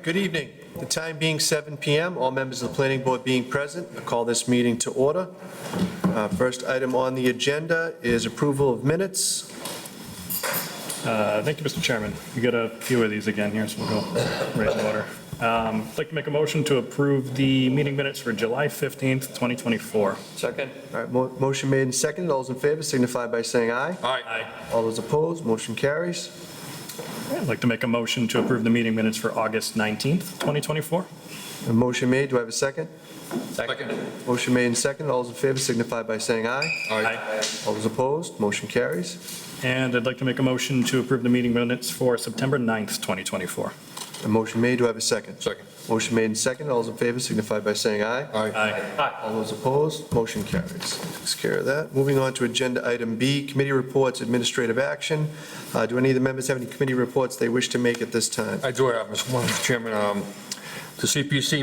good evening. The time being 7 PM, all members of the planning board being present, I call this meeting to order. First item on the agenda is approval of minutes. Thank you, Mr. Chairman. We got a few of these again here, so we'll go right in order. I'd like to make a motion to approve the meeting minutes for July 15th, 2024. Second? All right, motion made and seconded. All those in favor signify by saying aye. Aye. All those opposed, motion carries. I'd like to make a motion to approve the meeting minutes for August 19th, 2024. A motion made, do I have a second? Second? Motion made and seconded. All those in favor signify by saying aye. Aye. All those opposed, motion carries. And I'd like to make a motion to approve the meeting minutes for September 9th, 2024. A motion made, do I have a second? Second. Motion made and seconded. All those in favor signify by saying aye. Aye. All those opposed, motion carries. Takes care of that. Moving on to agenda item B, committee reports, administrative action. Do any of the members have any committee reports they wish to make at this time? I do have, Mr. Chairman. The CPC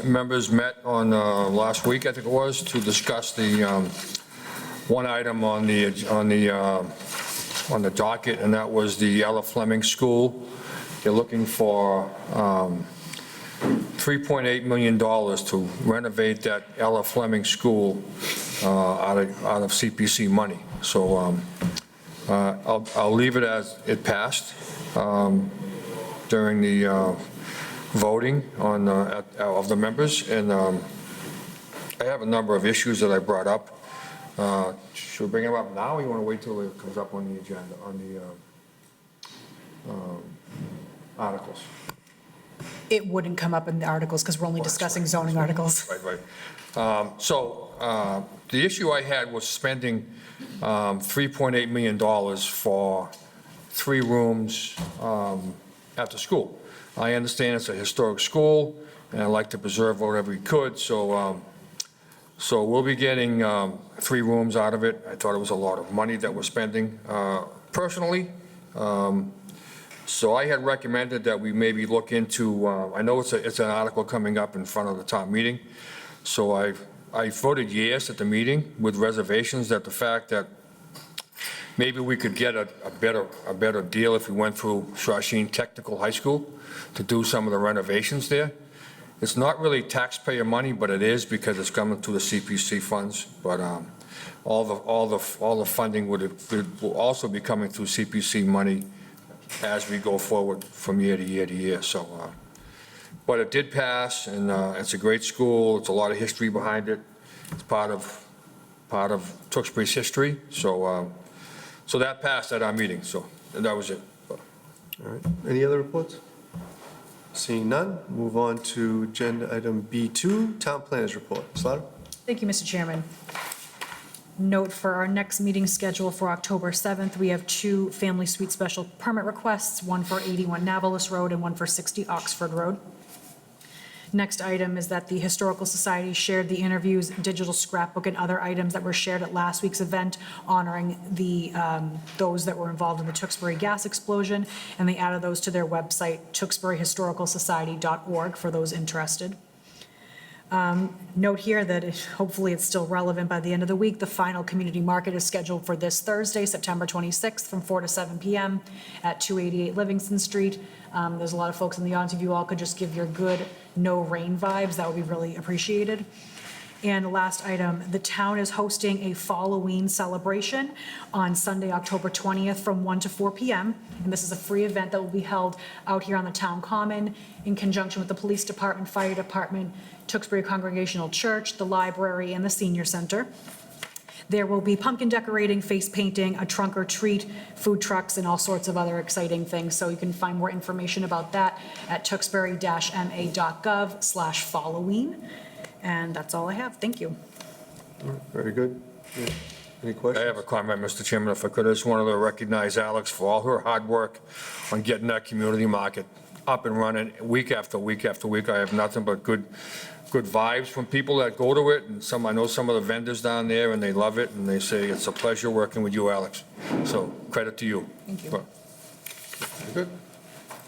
members met on last week, I think it was, to discuss the one item on the docket, and that was the Ella Fleming School. They're looking for $3.8 million to renovate that Ella Fleming School out of CPC money. So I'll leave it as it passed during the voting on of the members, and I have a number of issues that I brought up. Should we bring them up now, or you want to wait till it comes up on the agenda, on the articles? It wouldn't come up in the articles because we're only discussing zoning articles. Right. So the issue I had was spending $3.8 million for 3 rooms at the school. I understand it's a historic school, and I'd like to preserve whatever we could, so we'll be getting 3 rooms out of it. I thought it was a lot of money that we're spending personally. So I had recommended that we maybe look into, I know it's an article coming up in front of the town meeting, so I voted yes at the meeting with reservations that the fact that maybe we could get a better deal if we went through Shawshene Technical High School to do some of the renovations there. It's not really taxpayer money, but it is because it's coming through the CPC funds. But all the funding will also be coming through CPC money as we go forward from year to year to year. So, but it did pass, and it's a great school. It's a lot of history behind it. It's part of Tewksbury's history. So, so that passed at our meeting. So, and that was it. All right, any other reports? Seeing none, move on to agenda item B2, town planners report. Slaughter? Thank you, Mr. Chairman. Note for our next meeting schedule for October 7th, we have 2 family suite special permit requests, one for 81 Navalis Road and one for 60 Oxford Road. Next item is that the Historical Society shared the interviews, digital scrapbook, and other items that were shared at last week's event honoring those that were involved in the Tewksbury gas explosion, and they added those to their website, tewksburyhistoricalsociety.org, for those interested. Note here that hopefully it's still relevant by the end of the week. The final community market is scheduled for this Thursday, September 26th, from 4 to 7 p.m. at 288 Livingston Street. There's a lot of folks in the audience. If you all could just give your good no rain vibes, that would be really appreciated. And last item, the town is hosting a Halloween celebration on Sunday, October 20th from 1 to 4 p.m. And this is a free event that will be held out here on the town common in conjunction with the police department, fire department, Tewksbury Congregational Church, the library, and the senior center. There will be pumpkin decorating, face painting, a trunk or treat, food trucks, and all sorts of other exciting things. So you can find more information about that at tewksbury-ma.gov/Halloween. And that's all I have. Thank you. Very good. Any questions? I have a comment, Mr. Chairman, if I could. I just wanted to recognize Alex for all her hard work on getting that community market up and running week after week after week. I have nothing but good vibes from people that go to it, and I know some of the vendors down there, and they love it, and they say it's a pleasure working with you, Alex. So credit to you. Thank you. Very good.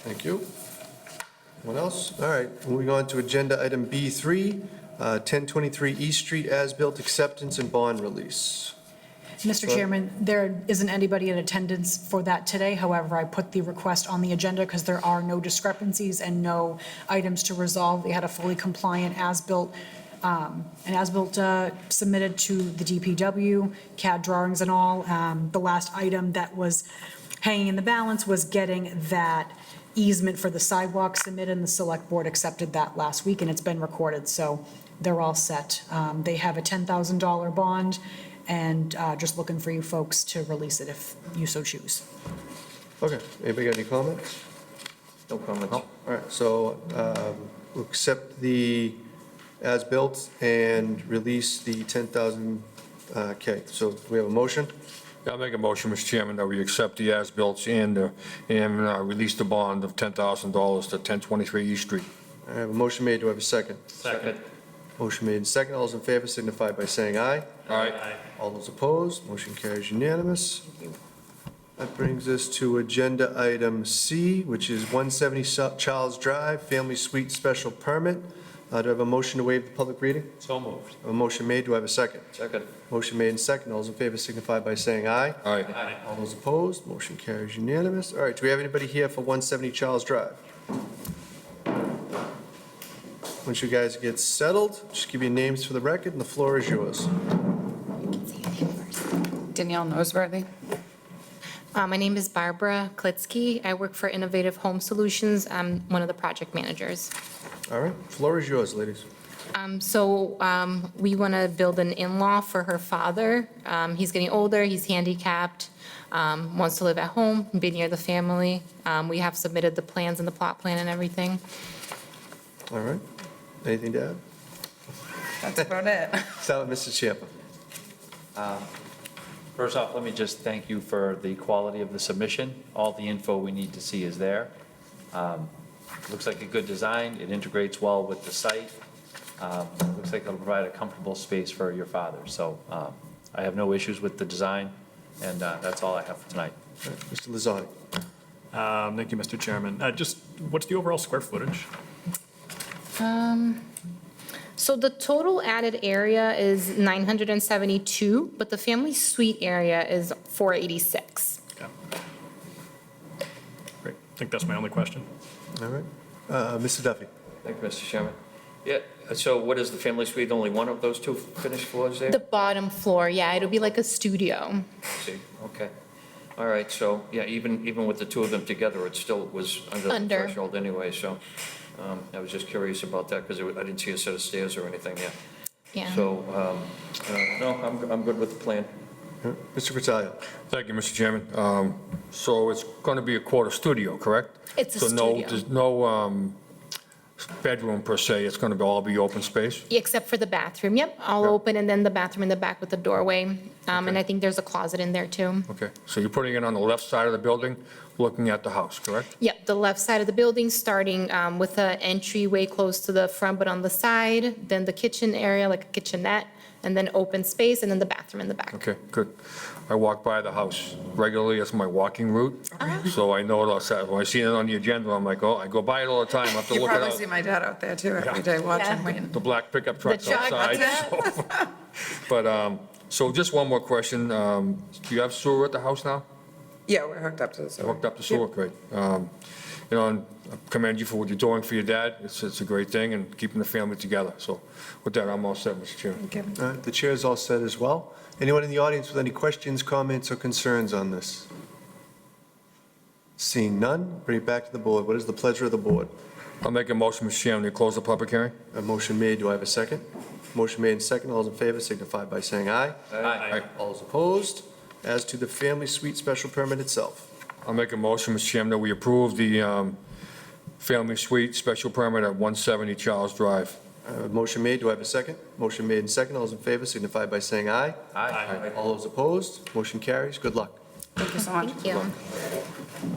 Thank you. Anyone else? All right, moving on to agenda item B3, 1023 East Street as-built acceptance and bond release. Mr. Chairman, there isn't anybody in attendance for that today. However, I put the request on the agenda because there are no discrepancies and no items to resolve. They had a fully compliant as-built, submitted to the DPW, CAD drawings and all. The last item that was hanging in the balance was getting that easement for the sidewalk submitted, and the Select Board accepted that last week, and it's been recorded, so they're all set. They have a $10,000 bond, and just looking for you folks to release it if you so choose. Okay, anybody got any comments? No comments. All right, so we'll accept the as-built and release the 10,000 K. So we have a motion? Yeah, I'll make a motion, Mr. Chairman, that we accept the as-built and release the bond of $10,000 to 1023 East Street. I have a motion made, do I have a second? Second. Motion made and second, all those in favor signify by saying aye. Aye. All those opposed, motion carries unanimous. That brings us to agenda item C, which is 170 Charles Drive, Family Suite Special Permit. Do I have a motion to waive the public reading? So moved. A motion made, do I have a second? Second. Motion made and second, all those in favor signify by saying aye. Aye. All those opposed, motion carries unanimous. All right, do we have anybody here for 170 Charles Drive? Once you guys get settled, just give your names for the record, and the floor is yours. Danielle Noseworthy. My name is Barbara Klitsky. I work for Innovative Home Solutions. I'm one of the project managers. All right, floor is yours, ladies. We want to build an in-law for her father. He's getting older, he's handicapped, wants to live at home, be near the family. We have submitted the plans and the plot plan and everything. All right, anything to add? That's about it. Start with Mr. Champa. First off, let me just thank you for the quality of the submission. All the info we need to see is there. Looks like a good design. It integrates well with the site. Looks like it'll provide a comfortable space for your father. So I have no issues with the design, and that's all I have for tonight. All right, Mr. Lozani. Thank you, Mr. Chairman. Just, what's the overall square footage? So the total added area is 972, but the family suite area is 486. Okay. Great. I think that's my only question. All right, Mr. Duffy. Thank you, Mr. Chairman. Yeah, so what is the family suite? Only one of those two finished floors there? The bottom floor, yeah, it'll be like a studio. I see, okay. All right, so, yeah, even with the two of them together, it still was under the Under. threshold anyway, so I was just curious about that, because I didn't see a set of stairs or anything yet. Yeah. So, no, I'm good with the plan. All right, Mr. Fratelli. Thank you, Mr. Chairman. So it's going to be a quarter studio, correct? It's a So no, studio. there's no bedroom per se, it's going to all be open space? Except for the bathroom, yep, all Yeah. open, and then the bathroom in the back with the doorway. And Okay. I think there's a closet in there too. Okay, so you're putting it on the left side of the building, looking at the house, correct? Yep, the left side of the building, starting with an entryway close to the front, but on the side, then the kitchen area, like a kitchenette, and then open space, and then the bathroom in the back. Okay, good. I walk by the house regularly, it's my walking route, so I know it all set. When I see it on the agenda, I'm like, oh, I go by it all the time, I have to You look it probably see out. my dad out there too every day watching, Yeah. waiting. The black pickup trucks truck, outside. that's so- But, so just one more question. Do you have sewer at the house now? Yeah, we're hooked up to the sewer. Hooked up to sewer, great. You know, and I commend you for what you're doing for your dad. It's a great thing and keeping the family together. So with that, I'm all set, Mr. Chairman. Okay. All right, the chair is all set as well. Anyone in the audience with any questions, comments, or concerns on this? Seeing none, bring it back to the board. What is the pleasure of the board? I'll make a motion, Mr. Chairman, to close the public hearing. A motion made, do I have a second? Motion made and second, all those in favor signify by saying aye. Aye. All those opposed? As to the family suite special permit itself. I'll make a motion, Mr. Chairman, that we approve the family suite special permit at 170 Charles Drive. Motion made, do I have a second? Motion made and second, all those in favor signify by saying aye. Aye. All those opposed? Motion carries, good luck. Thank you so much. Thank you.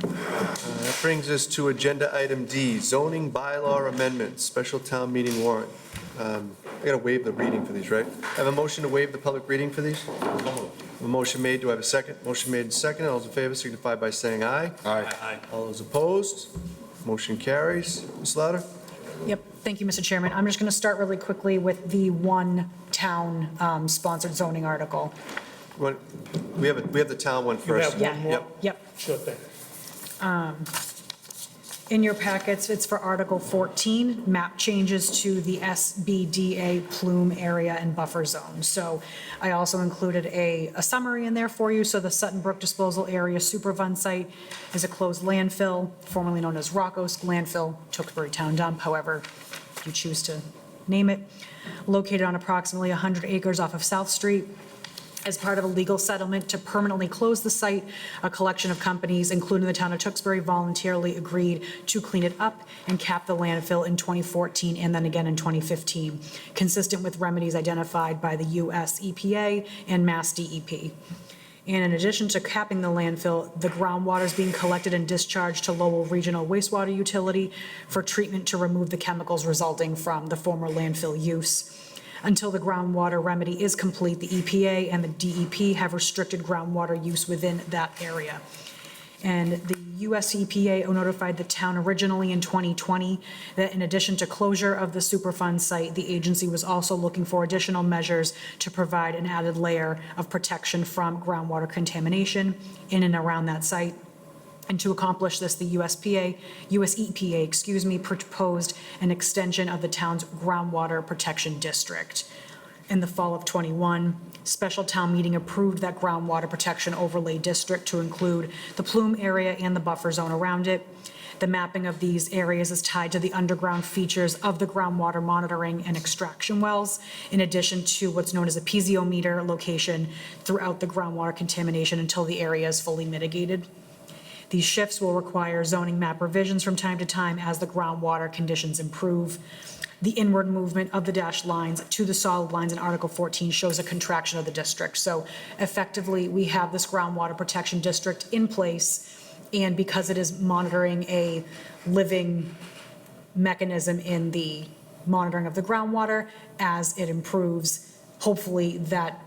That brings us to agenda item D, zoning bylaw amendments, special town meeting warrant. I gotta waive the reading for these, right? I have a motion to waive the public reading for these? A motion made, do I have a second? Motion made and second, all those in favor signify by saying aye. Aye. Aye. All those opposed? Motion carries. Ms. Louder? Yep. Thank you, Mr. Chairman. I'm just going to start really quickly with the one town sponsored zoning article. We have the town one first. Yeah. Yep. Yep. Sure thing. In your packets, it's for Article 14, map changes to the SBDA plume area and buffer zone. So I also included a summary in there for you. So the Sutton Brook Disposal Area Superfund site is a closed landfill, formerly known as Rockos Landfill, Tewksbury Town Dump, however you choose to name it, located on approximately 100 acres off of South Street. As part of a legal settlement to permanently close the site, a collection of companies, including the town of Tewksbury, voluntarily agreed to clean it up and cap the landfill in 2014 and then again in 2015, consistent with remedies identified by the US EPA and Mass DEP. And in addition to capping the landfill, the groundwater is being collected and discharged to Lowell Regional Wastewater Utility for treatment to remove the chemicals resulting from the former landfill use. Until the groundwater remedy is complete, the EPA and the DEP have restricted groundwater use within that area. And the US EPA notified the town originally in 2020 that in addition to closure of the Superfund site, the agency was also looking for additional measures to provide an added layer of protection from groundwater contamination in and around that site. And to accomplish this, the US EPA, proposed an extension of the town's groundwater protection district. In the fall of '21, special town meeting approved that groundwater protection overlay district to include the plume area and the buffer zone around it. The mapping of these areas is tied to the underground features of the groundwater monitoring and extraction wells, in addition to what's known as a piezometer location throughout the groundwater contamination until the area is fully mitigated. These shifts will require zoning map revisions from time to time as the groundwater conditions improve. The inward movement of the dashed lines to the solid lines in Article 14 shows a contraction of the district. So effectively, we have this groundwater protection district in place, and because it is monitoring a living mechanism in the monitoring of the groundwater, as it improves, hopefully that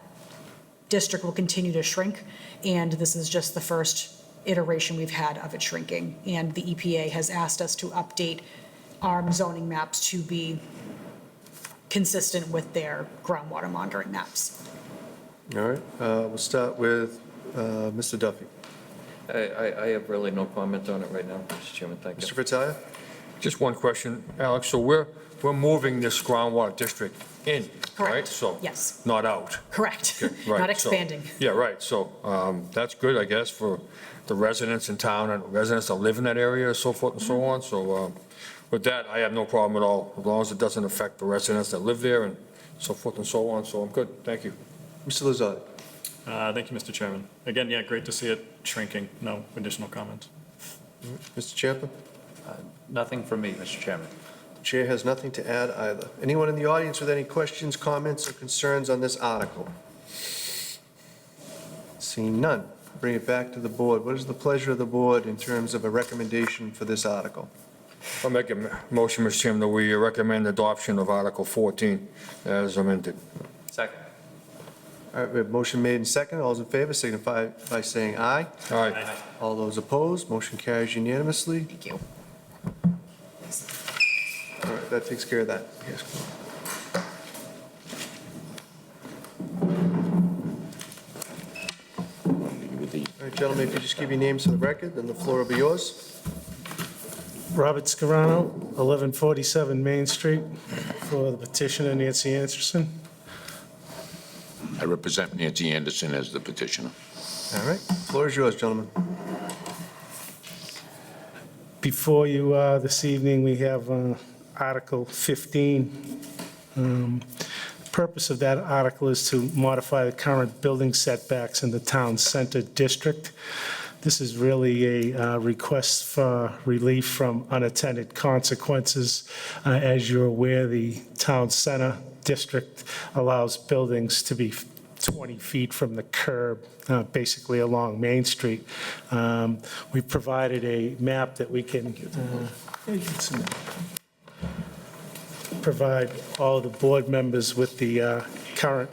district will continue to shrink, and this is just the first iteration we've had of it shrinking. And the EPA has asked us to update our zoning maps to be consistent with their groundwater monitoring maps. All right, we'll start with Mr. Duffy. I have really no comment on it right now, Mr. Chairman, thank Mr. you. Fratelli? Just one question, Alex. So we're moving this groundwater district in, right? Correct. So Yes. not out. Correct. Right, Not so- expanding. Yeah, right. So that's good, I guess, for the residents in town and residents that live in that area, so forth and so on. So with that, I have no problem at all, as long as it doesn't affect the residents that live there and so forth and so on. So I'm good. Thank you. Mr. Lazardi? Thank you, Mr. Chairman. Again, yeah, great to see it shrinking. No additional comments. Mr. Champa? Nothing from me, Mr. Chairman. The chair has nothing to add either. Anyone in the audience with any questions, comments, or concerns on this article? Seeing none, bring it back to the board. What is the pleasure of the board in terms of a recommendation for this article? I'll make a motion, Mr. Chairman, that we recommend adoption of Article 14 as amended. Second. All right, we have motion made and second. All those in favor signify by saying aye. All right. All those opposed, motion carries unanimously. Thank you. All right, that takes care of that. Yes. All right, gentlemen, if you just give your names for the record, then the floor will be yours. Robert Scarano, 1147 Main Street, for the petitioner Nancy Anderson. I represent Nancy Anderson as the petitioner. All right, floor is yours, gentlemen. Before you this evening, we have Article 15. The purpose of that article is to modify the current building setbacks in the town center district. This is really a request for relief from unintended consequences. As you're aware, the town center district allows buildings to be 20 feet from the curb, basically along Main Street. We've provided a map that we can provide all the board members with the current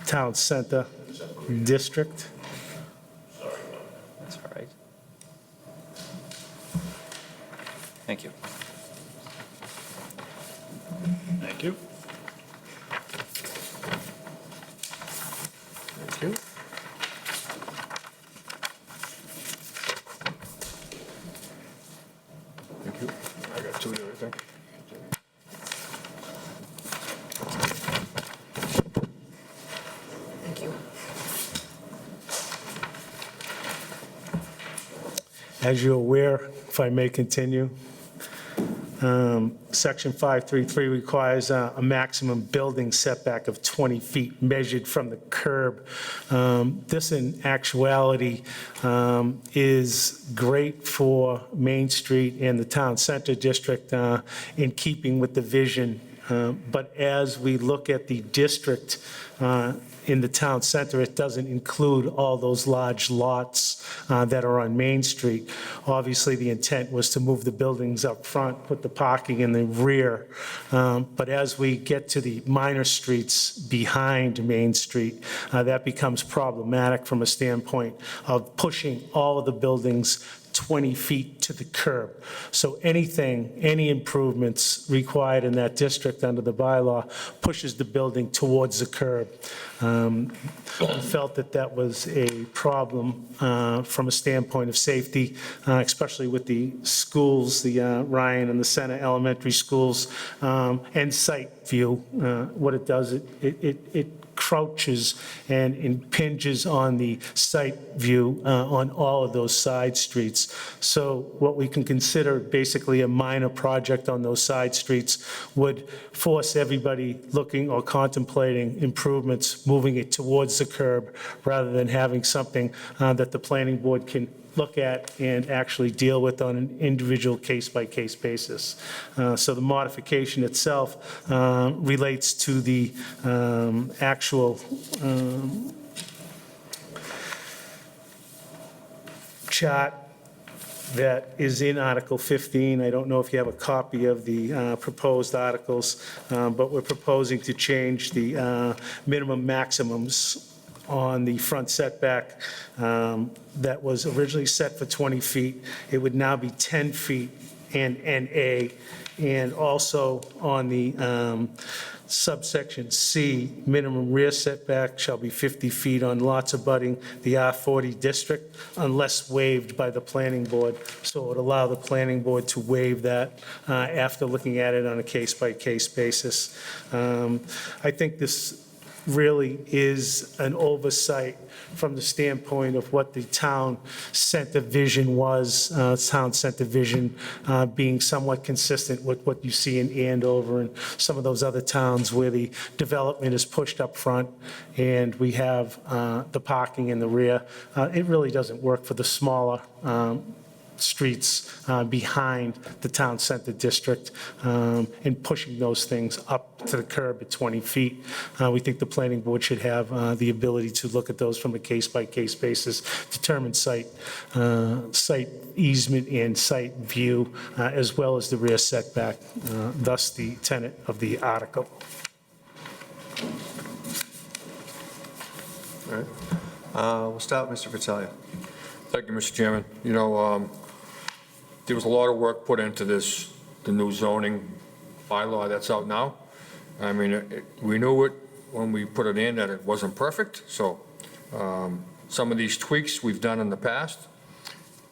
town center district. That's all right. Thank you. Thank you. Thank you. Thank you. I got two there, I think. Thank you. As you're aware, if I may continue, Section 533 requires a maximum building setback of 20 feet measured from the curb. This, in actuality, is great for Main Street and the Town Center District in keeping with the vision. But as we look at the district in the town center, it doesn't include all those large lots that are on Main Street. Obviously, the intent was to move the buildings up front, put the parking in the rear. But as we get to the minor streets behind Main Street, that becomes problematic from a standpoint of pushing all of the buildings 20 feet to the curb. So any improvements required in that district under the bylaw pushes the building towards the curb. We felt that that was a problem from a standpoint of safety, especially with the schools, the Ryan and the Center Elementary Schools, and site view. What it does, it crouches and impinges on the site view on all of those side streets. So what we can consider basically a minor project on those side streets would force everybody looking or contemplating improvements, moving it towards the curb, rather than having something that the planning board can look at and actually deal with on an individual case-by-case basis. So the modification itself relates to the actual chart that is in Article 15. I don't know if you have a copy of the proposed articles, but we're proposing to change the minimum maximums on the front setback that was originally set for 20 feet. It would now be 10 feet and NA. And also on the subsection C, minimum rear setback shall be 50 feet on lots abutting the R40 district unless waived by the planning board. So it would allow the planning board to waive that after looking at it on a case-by-case basis. I think this really is an oversight from the standpoint of what the town center vision was, town center vision being somewhat consistent with what you see in Andover and some of those other towns where the development is pushed up front and we have the parking in the rear. It really doesn't work for the smaller streets behind the town center district and pushing those things up to the curb at 20 feet. We think the planning board should have the ability to look at those from a case-by-case basis, determine site easement and site view, as well as the rear setback, thus the tenet of the article. All right. We'll start with Mr. Fratelli. Thank you, Mr. Chairman. You know, there was a lot of work put into this, the new zoning bylaw that's out now. I mean, we knew it when we put it in that it wasn't perfect, so some of these tweaks we've done in the past.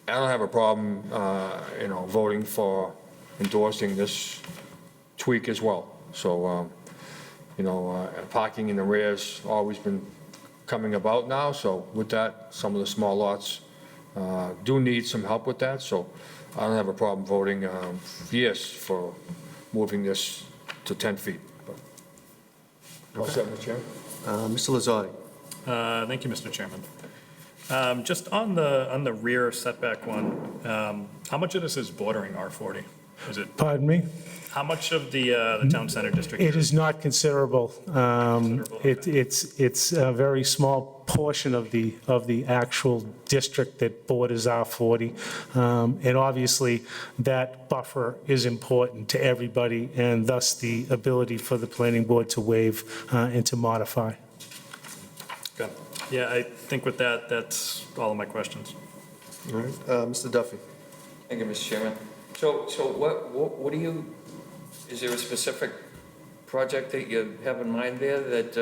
I don't have a problem, voting for endorsing this tweak as well. So, parking in the rear's always been coming about now, so with that, some of the small lots do need some help with that, so I don't have a problem voting yes for moving this to 10 feet. All set, Mr. Chairman? Mr. Lazardi. Thank you, Mr. Chairman. Just on the rear setback one, how much of this is bordering R40? Is it, Pardon me? how much of the town center district? It is not considerable. Okay. It's a very small portion of the actual district that borders R40. And obviously, that buffer is important to everybody, and thus the ability for the planning board to waive and to modify. Okay. Yeah, I think with that, that's all of my questions. All right. Mr. Duffy. Thank you, Mr. Chairman. So what do you, is there a specific project that you have in mind there that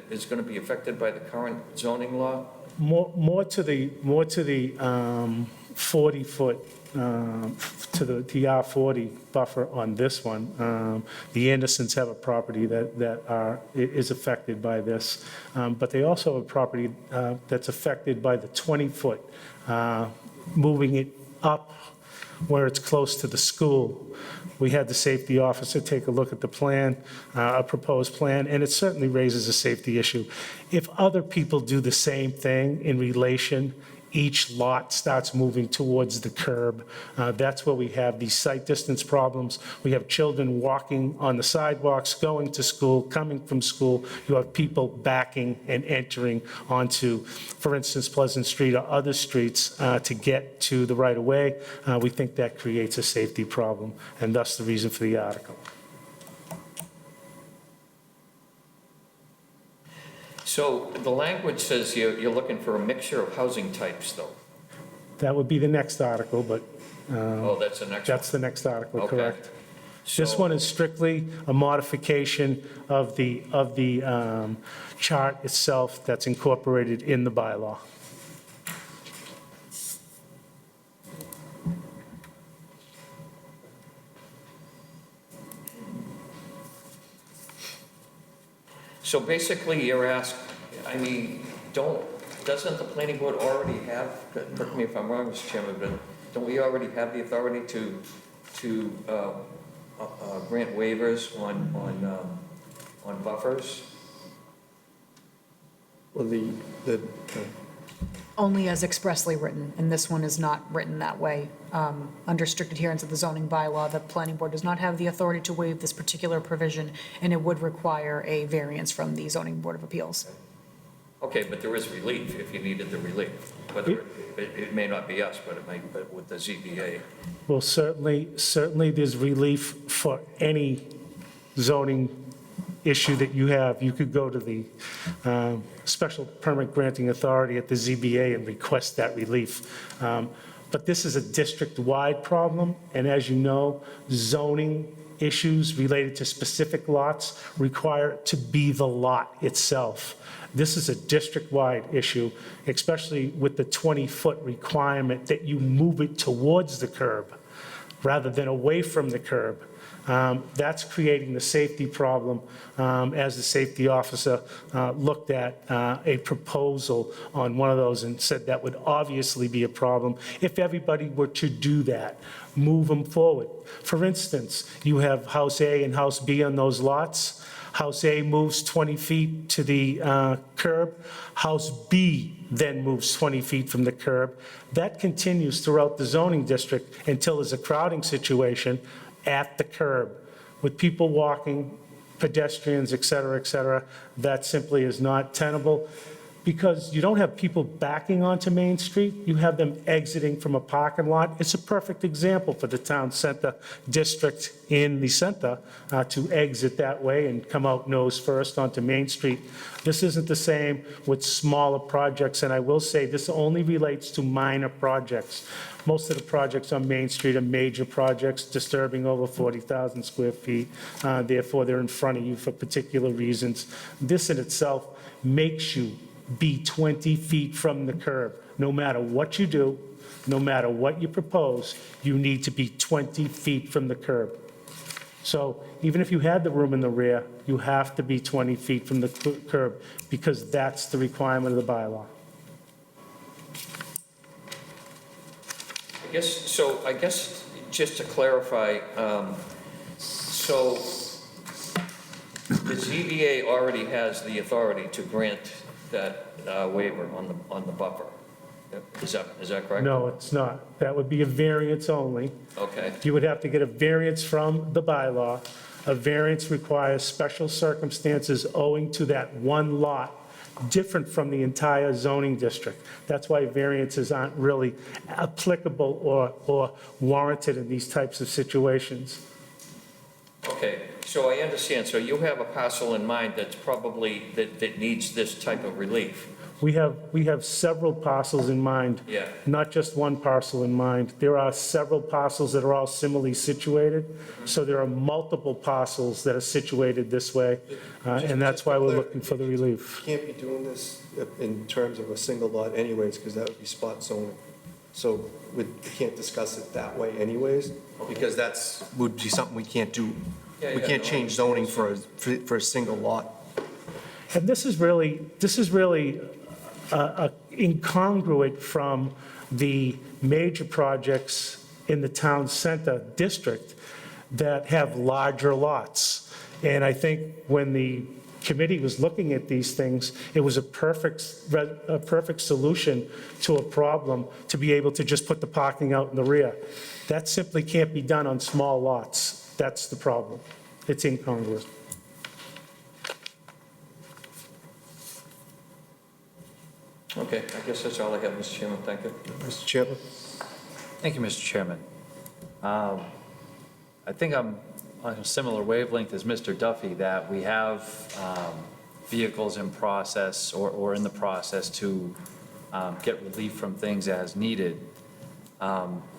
is going to be affected by the current zoning law? More to the 40-foot, to the R40 buffer on this one. The Andersons have a property that is affected by this, but they also have a property that's affected by the 20-foot, moving it up where it's close to the school. We had the safety officer take a look at the plan, a proposed plan, and it certainly raises a safety issue. If other people do the same thing in relation, each lot starts moving towards the curb. That's where we have these sight distance problems. We have children walking on the sidewalks, going to school, coming from school. You have people backing and entering onto, for instance, Pleasant Street or other streets to get to the right-of-way. We think that creates a safety problem, and thus the reason for the article. So the language says you're looking for a mixture of housing types, though. That would be the next article, but Oh, that's the next one? that's the next article, Okay. correct? This So- one is strictly a modification of the chart itself that's incorporated in the bylaw. So basically, you're asked, I mean, doesn't the planning board already have, correct me if I'm wrong, Mr. Chairman, but don't we already have the authority to grant waivers on buffers? Well, Only as expressly written, and this one is not written that way. Under strict adherence of the zoning bylaw, the planning board does not have the authority to waive this particular provision, and it would require a variance from the zoning board of appeals. Okay, but there is relief if you needed the relief. Whether, it may not be us, but it might, but with the ZBA. Well, certainly there's relief for any zoning issue that you have. You could go to the special permit granting authority at the ZBA and request that relief. But this is a district-wide problem, and as you know, zoning issues related to specific lots require it to be the lot itself. This is a district-wide issue, especially with the 20-foot requirement that you move it towards the curb rather than away from the curb. That's creating the safety problem, as the safety officer looked at a proposal on one of those and said that would obviously be a problem if everybody were to do that, move them forward. For instance, you have House A and House B on those lots. House A moves 20 feet to the curb. House B then moves 20 feet from the curb. That continues throughout the zoning district until there's a crowding situation at the curb with people walking, pedestrians, et cetera, that simply is not tenable because you don't have people backing onto Main Street, you have them exiting from a parking lot. It's a perfect example for the town center district in the center to exit that way and come out nose first onto Main Street. This isn't the same with smaller projects, and I will say this only relates to minor projects. Most of the projects on Main Street are major projects, disturbing over 40,000 square feet. Therefore, they're in front of you for particular reasons. This in itself makes you be 20 feet from the curb. No matter what you do, no matter what you propose, you need to be 20 feet from the curb. So even if you had the room in the rear, you have to be 20 feet from the curb because that's the requirement of the bylaw. I guess just to clarify, so the ZBA already has the authority to grant that waiver on the buffer. Is that correct? No, it's not. That would be a variance only. Okay. You would have to get a variance from the bylaw. A variance requires special circumstances owing to that one lot, different from the entire zoning district. That's why variances aren't really applicable or warranted in these types of situations. Okay, so I understand. So you have a parcel in mind that's probably, that needs this type of relief. We have several parcels in mind. Yeah. Not just one parcel in mind. There are several parcels that are all similarly situated, so there are multiple parcels that are situated this way, and that's why we're looking for the relief. Can't be doing this in terms of a single lot anyways, because that would be spot zoning. So we can't discuss it that way anyways, because would be something we can't do. Yeah, We yeah, can't no, change zoning for a single lot. And this is really incongruent from the major projects in the town center district that have larger lots. And I think when the committee was looking at these things, it was a perfect solution to a problem to be able to just put the parking out in the rear. That simply can't be done on small lots. That's the problem. It's incongruous. Okay, I guess that's all I have, Mr. Chairman, thank you. Mr. Chairman? Thank you, Mr. Chairman. I think I'm on a similar wavelength as Mr. Duffy, that we have vehicles in process or in the process to get relief from things as needed.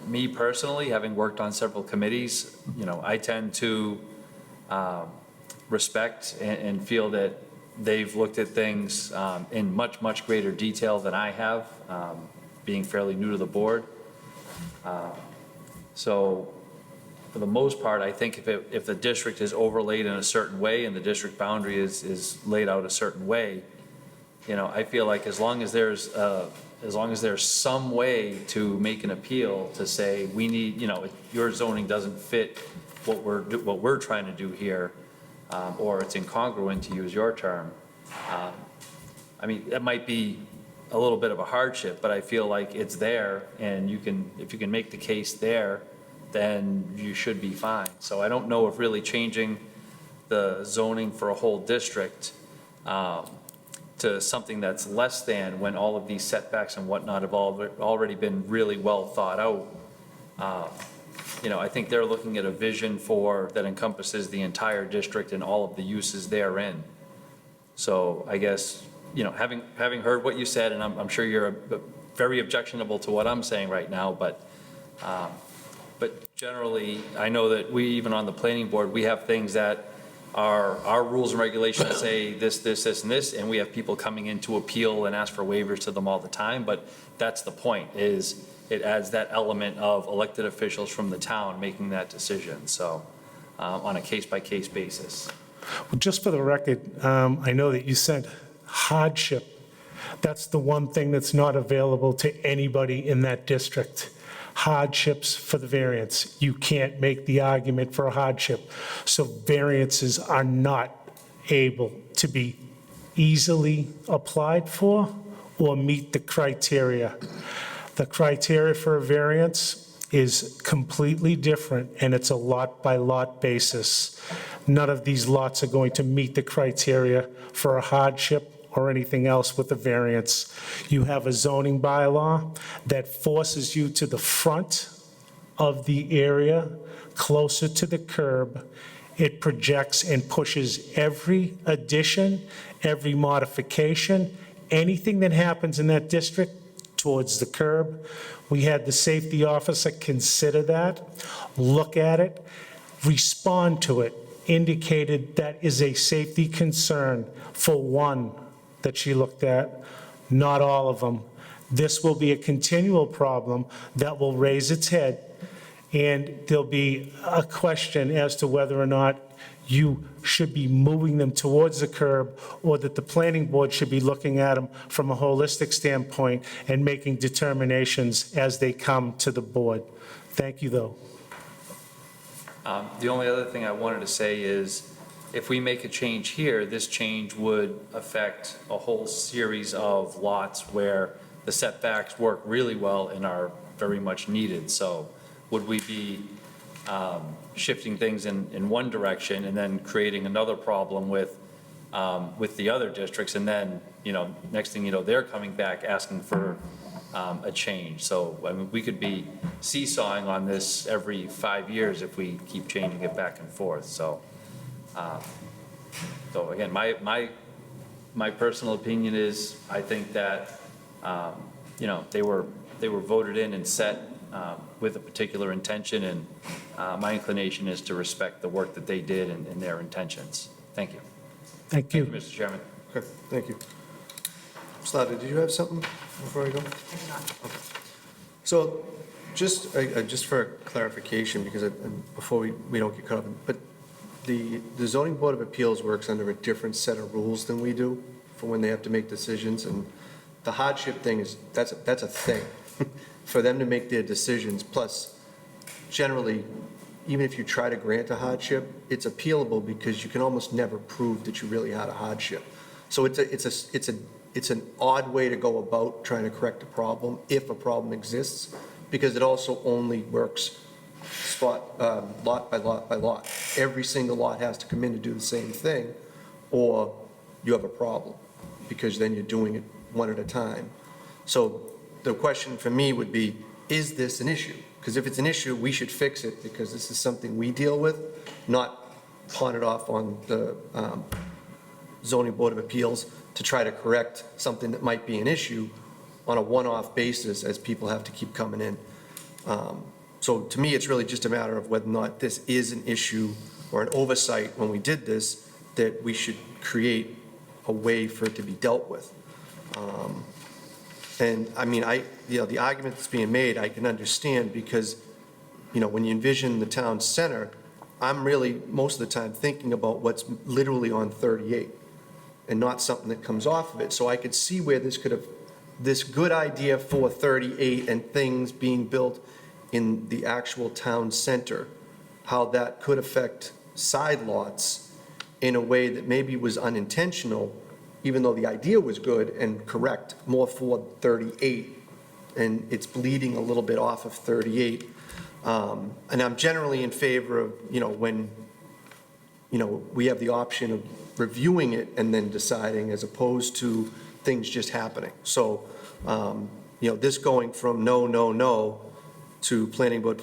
Me personally, having worked on several committees, I tend to respect and feel that they've looked at things in much, much greater detail than I have, being fairly new to the board. So for the most part, I think if the district is overlaid in a certain way and the district boundary is laid out a certain way, I feel like as long as there's some way to make an appeal to say, we need, your zoning doesn't fit what we're trying to do here, or it's incongruent, to use your term. I mean, that might be a little bit of a hardship, but I feel like it's there, and if you can make the case there, then you should be fine. So I don't know if really changing the zoning for a whole district to something that's less than, when all of these setbacks and whatnot have already been really well thought out. I think they're looking at a vision that encompasses the entire district and all of the uses therein. So I guess, having heard what you said, and I'm sure you're very objectionable to what I'm saying right now, but generally, I know that we, even on the planning board, we have things that our rules and regulations say this, this, this, and this, and we have people coming in to appeal and ask for waivers to them all the time, but that's the point, is it adds that element of elected officials from the town making that decision, so, on a case-by-case basis. Well, just for the record, I know that you said hardship. That's the one thing that's not available to anybody in that district. Hardships for the variance. You can't make the argument for a hardship. So variances are not able to be easily applied for or meet the criteria. The criteria for a variance is completely different, and it's a lot-by-lot basis. None of these lots are going to meet the criteria for a hardship or anything else with a variance. You have a zoning bylaw that forces you to the front of the area, closer to the curb. It projects and pushes every addition, every modification, anything that happens in that district towards the curb. We had the safety officer consider that, look at it, respond to it, indicated that is a safety concern for one that she looked at, not all of them. This will be a continual problem that will raise its head, and there'll be a question as to whether or not you should be moving them towards the curb, or that the planning board should be looking at them from a holistic standpoint and making determinations as they come to the board. Thank you, though. The only other thing I wanted to say is, if we make a change here, this change would affect a whole series of lots where the setbacks work really well and are very much needed. So would we be shifting things in one direction and then creating another problem with the other districts? And then, next thing you know, they're coming back asking for a change. So, I mean, we could be seesawing on this every 5 years if we keep changing it back and forth. So again, my my personal opinion is, I think that, you know, they were voted in and set with a particular intention, and my inclination is to respect the work that they did and their intentions. Thank you. Thank you. Mr. Chairman. Okay, thank you. Slava, did you have something before I go? So, just for clarification, because before we don't get caught up, but the zoning board of appeals works under a different set of rules than we do for when they have to make decisions, and the hardship thing is, that's a thing, for them to make their decisions, plus generally, even if you try to grant a hardship, it's appealable because you can almost never prove that you really had a hardship. So it's an odd way to go about trying to correct a problem, if a problem exists, because it also only works lot by lot by lot. Every single lot has to come in to do the same thing, or you have a problem, because then you're doing it one at a time. So the question for me would be, is this an issue? Because if it's an issue, we should fix it, because this is something we deal with, not pawn it off on the zoning board of appeals to try to correct something that might be an issue on a one-off basis as people have to keep coming in. So to me, it's really just a matter of whether or not this is an issue or an oversight when we did this, that we should create a way for it to be dealt with. And I mean, the argument that's being made, I can understand, because, you know, when you envision the town center, I'm really, most of the time, thinking about what's literally on 38 and not something that comes off of it. So I could see where this could have, this good idea for 38 and things being built in the actual town center, how that could affect side lots in a way that maybe was unintentional, even though the idea was good and correct, more for 38, and it's bleeding a little bit off of 38. And I'm generally in favor of, you know, when, you know, we have the option of reviewing it and then deciding, as opposed to things just happening. So, you know, this going from no to planning board,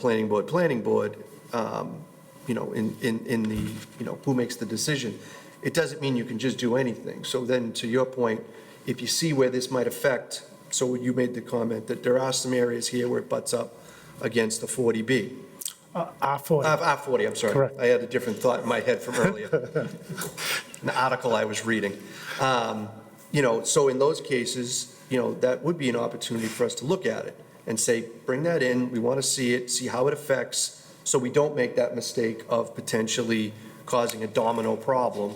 you know, in the, you know, who makes the decision, it doesn't mean you can just do anything. So then, to your point, if you see where this might affect, so you made the comment that there are some areas here where it butts up against the 40B. R40. R40, I'm sorry. Correct. I had a different thought in my head from earlier. An article I was reading. You know, so in those cases, you know, that would be an opportunity for us to look at it and say, bring that in, we want to see it, see how it affects, so we don't make that mistake of potentially causing a domino problem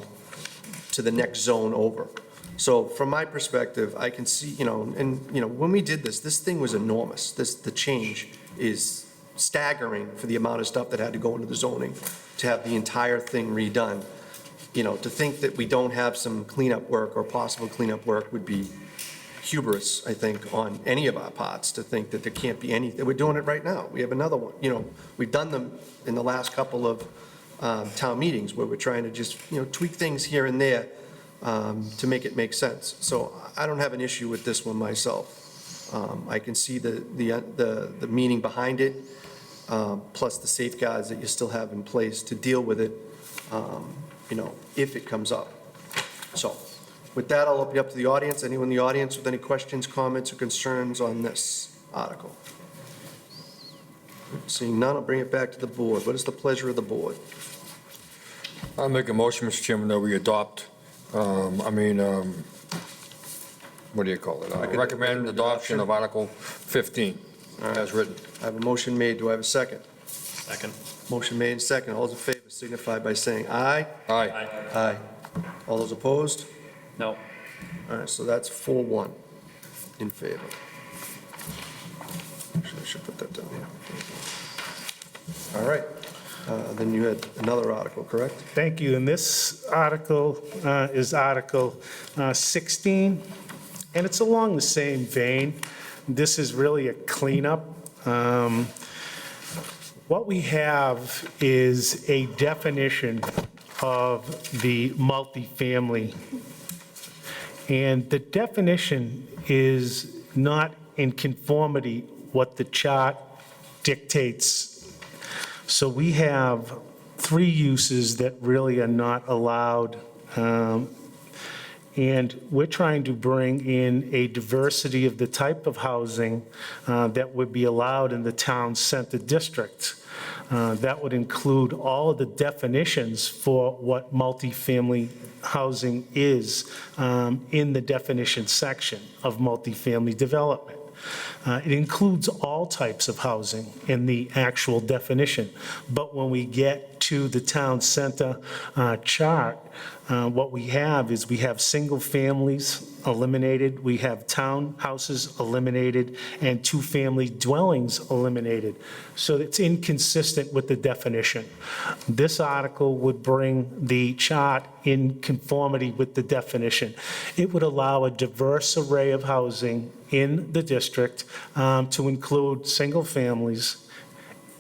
to the next zone over. So from my perspective, I can see, you know, and, you know, when we did this thing was enormous. The change is staggering for the amount of stuff that had to go into the zoning to have the entire thing redone. You know, to think that we don't have some cleanup work or possible cleanup work would be hubris, I think, on any of our parts, to think that there can't be anything. We're doing it right now. We have another one. You know, we've done them in the last couple of town meetings where we're trying to just, you know, tweak things here and there to make it make sense. So I don't have an issue with this one myself. I can see the meaning behind it, plus the safeguards that you still have in place to deal with it, you know, if it comes up. So with that, I'll open it up to the audience. Anyone in the audience with any questions, comments, or concerns on this article? Seeing none, I'll bring it back to the board. What is the pleasure of the board? I'll make a motion, Mr. Chairman, that we adopt, what do you call it? Recommend adoption of Article 15 as written. I have a motion made. Do I have a second? Second. Motion made and second. All those in favor signify by saying aye. Aye. Aye. All those opposed? No. All right, so that's 4-1 in favor. Actually, I should put that down here. All right, then you had another article, correct? Thank you. And this article is Article 16, and it's along the same vein. This is really a cleanup. What we have is a definition of the multifamily. And the definition is not in conformity what the chart dictates. So we have 3 uses that really are not allowed And we're trying to bring in a diversity of the type of housing that would be allowed in the town center district. That would include all of the definitions for what multifamily housing is in the definition section of multifamily development. It includes all types of housing in the actual definition. But when we get to the town center chart, what we have is we have single families eliminated, we have townhouses eliminated, and two-family dwellings eliminated. So it's inconsistent with the definition. This article would bring the chart in conformity with the definition. It would allow a diverse array of housing in the district to include single families,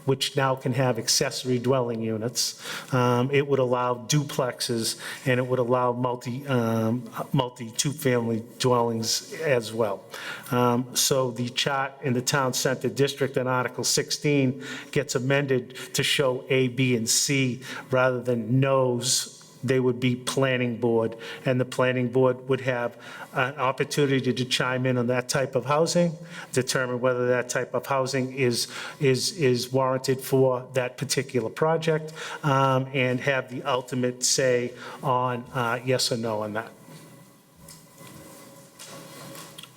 which now can have accessory dwelling units. It would allow duplexes, and it would allow multi two-family dwellings as well. So the chart in the town center district in Article 16 gets amended to show A, B, and C rather than no's. They would be planning board, and the planning board would have an opportunity to chime in on that type of housing, determine whether that type of housing is warranted for that particular project, and have the ultimate say on yes or no on that.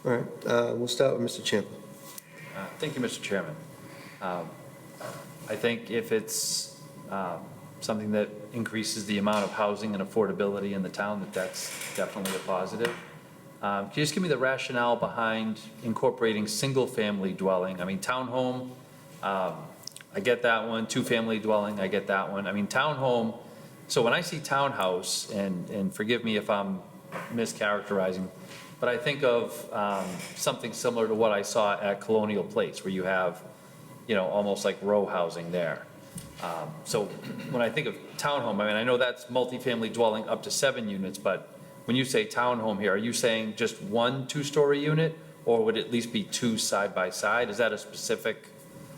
All right, we'll start with Mr. Champlin. Thank you, Mr. Chairman. I think if it's something that increases the amount of housing and affordability in the town, that's definitely a positive. Can you just give me the rationale behind incorporating single-family dwelling? I mean, townhome, I get that one. Two-family dwelling, I get that one. I mean, townhome, so when I see townhouse, and forgive me if I'm mischaracterizing, but I think of something similar to what I saw at Colonial Place, where you have, almost like row housing there. So when I think of townhome, I mean, I know that's multifamily dwelling up to 7 units, but when you say townhome here, are you saying just one two-story unit, or would it at least be two side by side? Is that a specific?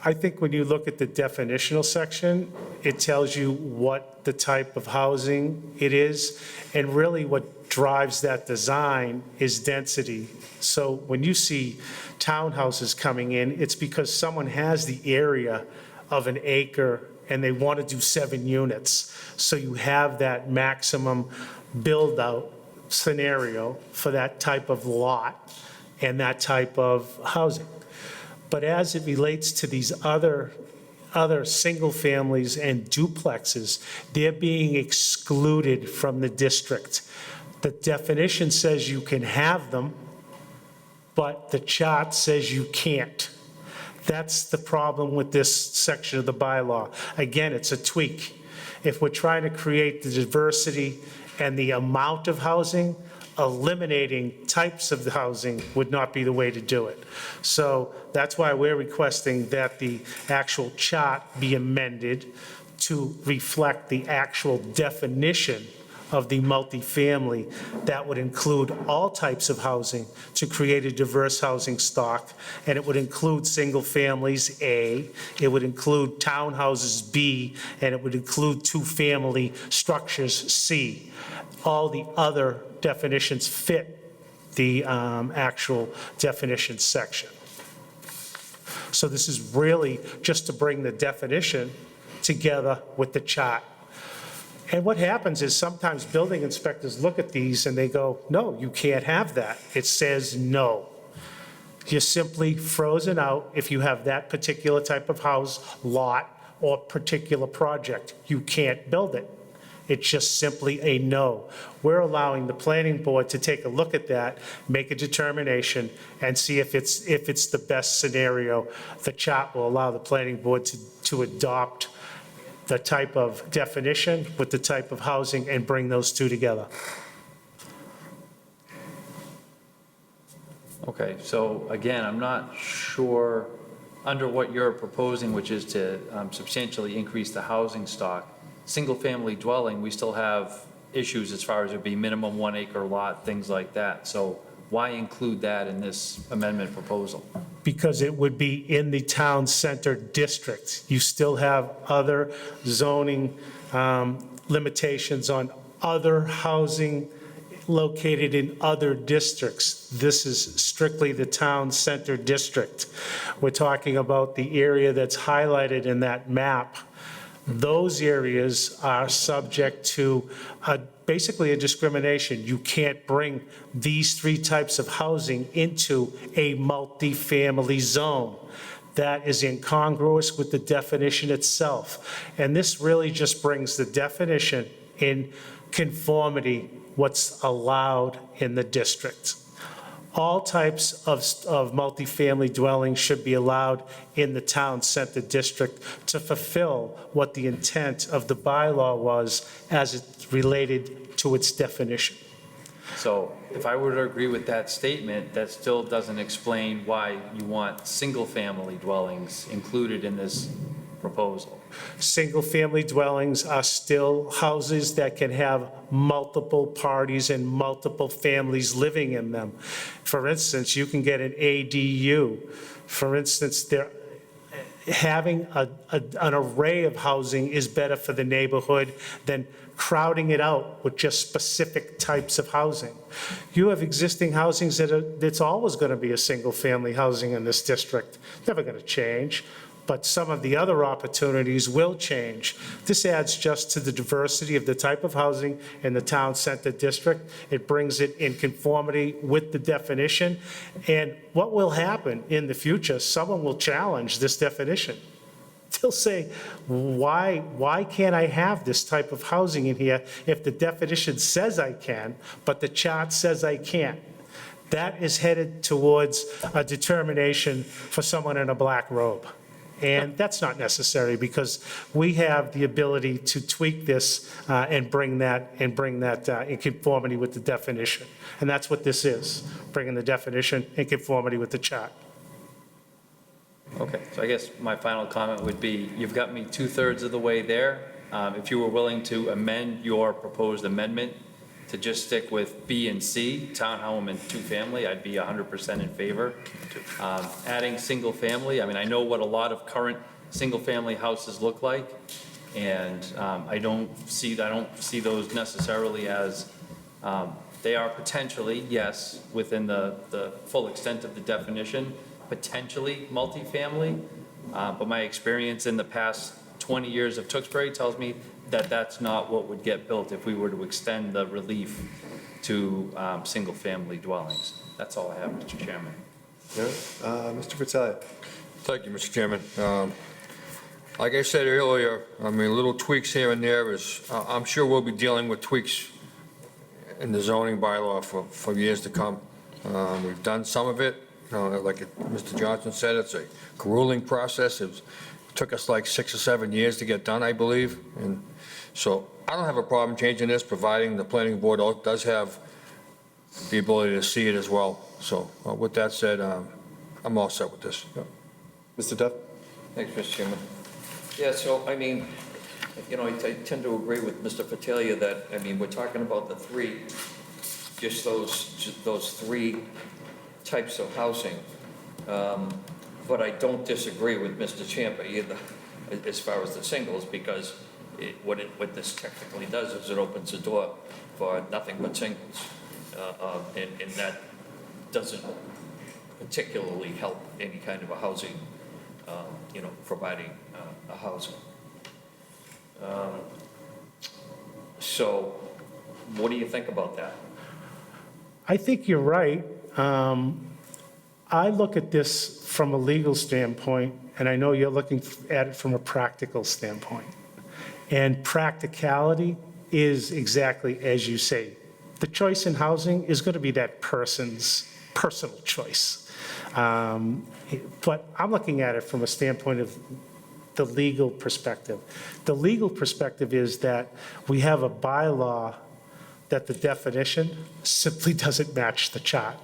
I think when you look at the definitional section, it tells you what the type of housing it is, and really what drives that design is density. So when you see townhouses coming in, it's because someone has the area of an acre and they want to do 7 units. So you have that maximum build-out scenario for that type of lot and that type of housing. But as it relates to these other single families and duplexes, they're being excluded from the district. The definition says you can have them, but the chart says you can't. That's the problem with this section of the bylaw. Again, it's a tweak. If we're trying to create the diversity and the amount of housing, eliminating types of the housing would not be the way to do it. So that's why we're requesting that the actual chart be amended to reflect the actual definition of the multifamily that would include all types of housing to create a diverse housing stock, and it would include single families, A, it would include townhouses, B, and it would include two-family structures, C. All the other definitions fit the actual definition section. So this is really just to bring the definition together with the chart. And what happens is sometimes building inspectors look at these and they go, no, you can't have that. It says no. You're simply frozen out if you have that particular type of house, lot, or particular project. You can't build it. It's just simply a no. We're allowing the planning board to take a look at that, make a determination, and see if it's the best scenario. The chart will allow the planning board to adopt the type of definition with the type of housing and bring those two together. Okay, so again, I'm not sure, under what you're proposing, which is to substantially increase the housing stock, single-family dwelling, we still have issues as far as it be minimum 1 acre lot, things like that. So why include that in this amendment proposal? Because it would be in the town center district. You still have other zoning limitations on other housing located in other districts. This is strictly the town center district. We're talking about the area that's highlighted in that map. Those areas are subject to basically a discrimination. You can't bring these three types of housing into a multifamily zone. That is incongruous with the definition itself. And this really just brings the definition in conformity what's allowed in the district. All types of multifamily dwellings should be allowed in the town center district to fulfill what the intent of the bylaw was as it related to its definition. So if I were to agree with that statement, that still doesn't explain why you want single-family dwellings included in this proposal. Single-family dwellings are still houses that can have multiple parties and multiple families living in them. For instance, you can get an ADU. For instance, having an array of housing is better for the neighborhood than crowding it out with just specific types of housing. You have existing housings that's always going to be a single-family housing in this district. Never going to change. But some of the other opportunities will change. This adds just to the diversity of the type of housing in the town center district. It brings it in conformity with the definition. And what will happen in the future, someone will challenge this definition. They'll say, why can't I have this type of housing in here if the definition says I can, but the chart says I can't? That is headed towards a determination for someone in a black robe. And that's not necessary because we have the ability to tweak this and bring that in conformity with the definition. And that's what this is, bringing the definition in conformity with the chart. Okay, so I guess my final comment would be, you've got me 2/3 of the way there. If you were willing to amend your proposed amendment to just stick with B and C, townhome and two-family, I'd be 100% in favor. Adding single-family, I mean, I know what a lot of current single-family houses look like, and I don't see those necessarily as, they are potentially, yes, within the full extent of the definition, potentially multifamily, but my experience in the past 20 years of Tewksbury tells me that that's not what would get built if we were to extend the relief to single-family dwellings. That's all I have, Mr. Chairman. Yeah. Mr. Fratelli. Thank you, Mr. Chairman. Like I said earlier, I mean, little tweaks here and there is, I'm sure we'll be dealing with tweaks in the zoning bylaw for years to come. We've done some of it, like Mr. Johnson said, it's a grueling process. It took us like 6 or 7 years to get done, I believe. And so I don't have a problem changing this, providing the planning board does have the ability to see it as well. So with that said, I'm all set with this. Mr. Duff? Thanks, Mr. Chairman. Yeah, so, I mean, I tend to agree with Mr. Patalia that, I mean, we're talking about the three, just those three types of housing. But I don't disagree with Mr. Champa either, as far as the singles, because what this technically does is it opens the door for nothing but singles. And that doesn't particularly help any kind of a housing, providing a housing. So what do you think about that? I think you're right. I look at this from a legal standpoint, and I know you're looking at it from a practical standpoint. And practicality is exactly as you say. The choice in housing is going to be that person's personal choice. But I'm looking at it from a standpoint of the legal perspective. The legal perspective is that we have a bylaw that the definition simply doesn't match the chart.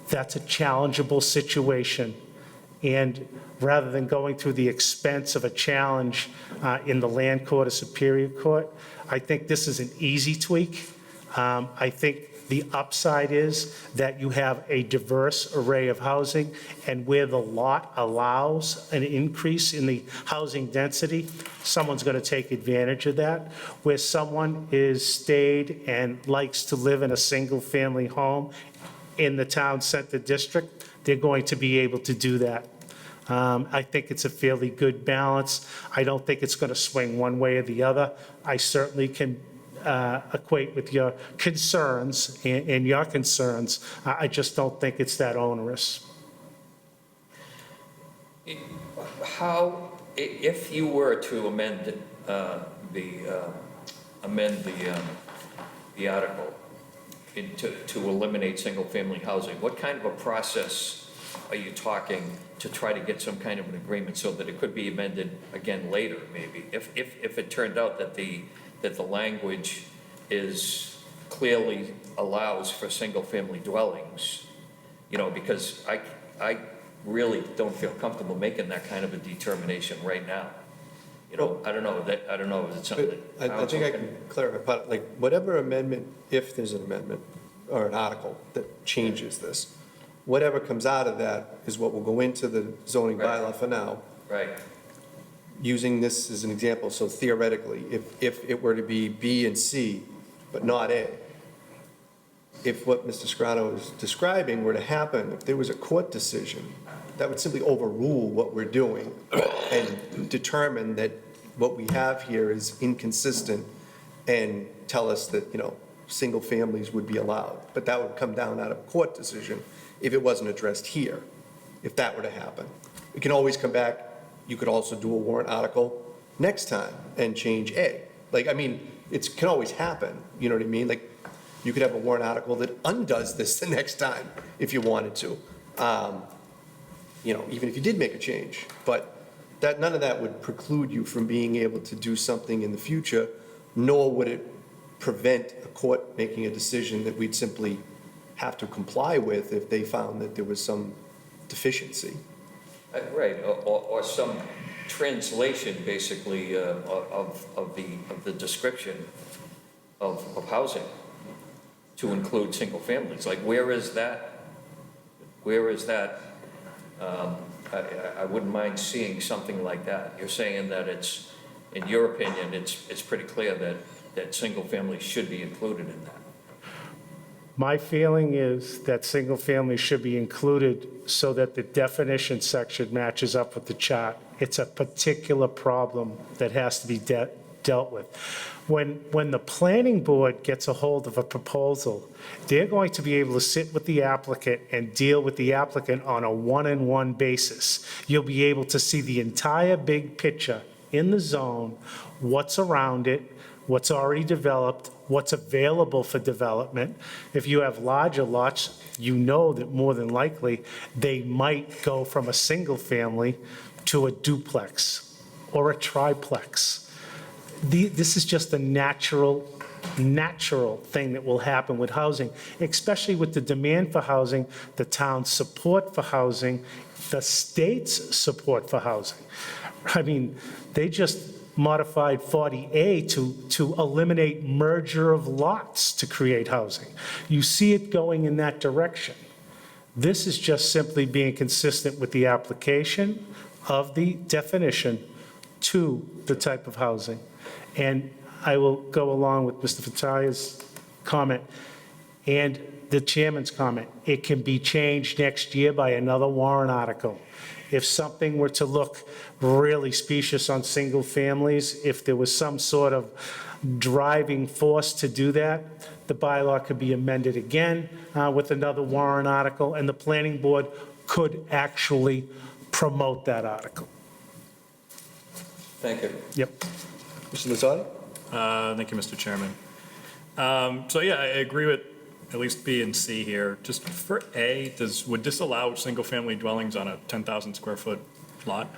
That's a challengeable situation. And rather than going through the expense of a challenge in the land court or superior court, I think this is an easy tweak. I think The upside is that you have a diverse array of housing, and where the lot allows an increase in the housing density, someone's going to take advantage of that. Where someone is stayed and likes to live in a single-family home in the town center district, they're going to be able to do that. I think it's a fairly good balance. I don't think it's going to swing one way or the other. I certainly can equate with your concerns and your concerns. I just don't think it's that onerous. How, if you were to amend the article to eliminate single-family housing, what kind of a process are you talking to try to get some kind of an agreement so that it could be amended again later, maybe? If it turned out that the language is clearly allows for single-family dwellings, you know, because I really don't feel comfortable making that kind of a determination right now. You know, I don't know if it's something that I think I can clarify, but like, whatever amendment, if there's an amendment or an article that changes this, whatever comes out of that is what will go into the zoning Right. bylaw for now. Right. Using this as an example, so theoretically, if it were to be B and C, but not A, if what Mr. Scriano is describing were to happen, if there was a court decision, that would simply overrule what we're doing and determine that what we have here is inconsistent and tell us that, you know, single families would be allowed. But that would come down out of a court decision if it wasn't addressed here, if that were to happen. It can always come back. You could also do a warrant article next time and change A. Like, I mean, it can always happen, you know what I mean? Like, you could have a warrant article that undoes this the next time if you wanted to. You know, even if you did make a change. But that, none of that would preclude you from being able to do something in the future, nor would it prevent a court making a decision that we'd simply have to comply with if they found that there was some deficiency. Right, or some translation, basically, of the description of housing to include single families. Like, where is that? Where is that? I wouldn't mind seeing something like that. You're saying that it's, in your opinion, it's pretty clear that single families should be included in that. My feeling is that single family should be included so that the definition section matches up with the chart. It's a particular problem that has to be dealt with. When the planning board gets a hold of a proposal, they're going to be able to sit with the applicant and deal with the applicant on a one-on-one basis. You'll be able to see the entire big picture in the zone, what's around it, what's already developed, what's available for development. If you have larger lots, you know that more than likely, they might go from a single family to a duplex or a triplex. This is just a natural thing that will happen with housing, especially with the demand for housing, the town's support for housing, the state's support for housing. I mean, they just modified 40A to eliminate merger of lots to create housing. You see it going in that direction. This is just simply being consistent with the application of the definition to the type of housing. And I will go along with Mr. Fatalia's comment and the chairman's comment. It can be changed next year by another warrant article. If something were to look really specious on single families, if there was some sort of driving force to do that, the bylaw could be amended again with another warrant article, and the planning board could actually promote that article. Thank you. Yep. Mr. Lazardi? Thank you, Mr. Chairman. So yeah, I agree with at least B and C here. Just for A, would this allow single-family dwellings on a 10,000 square foot lot?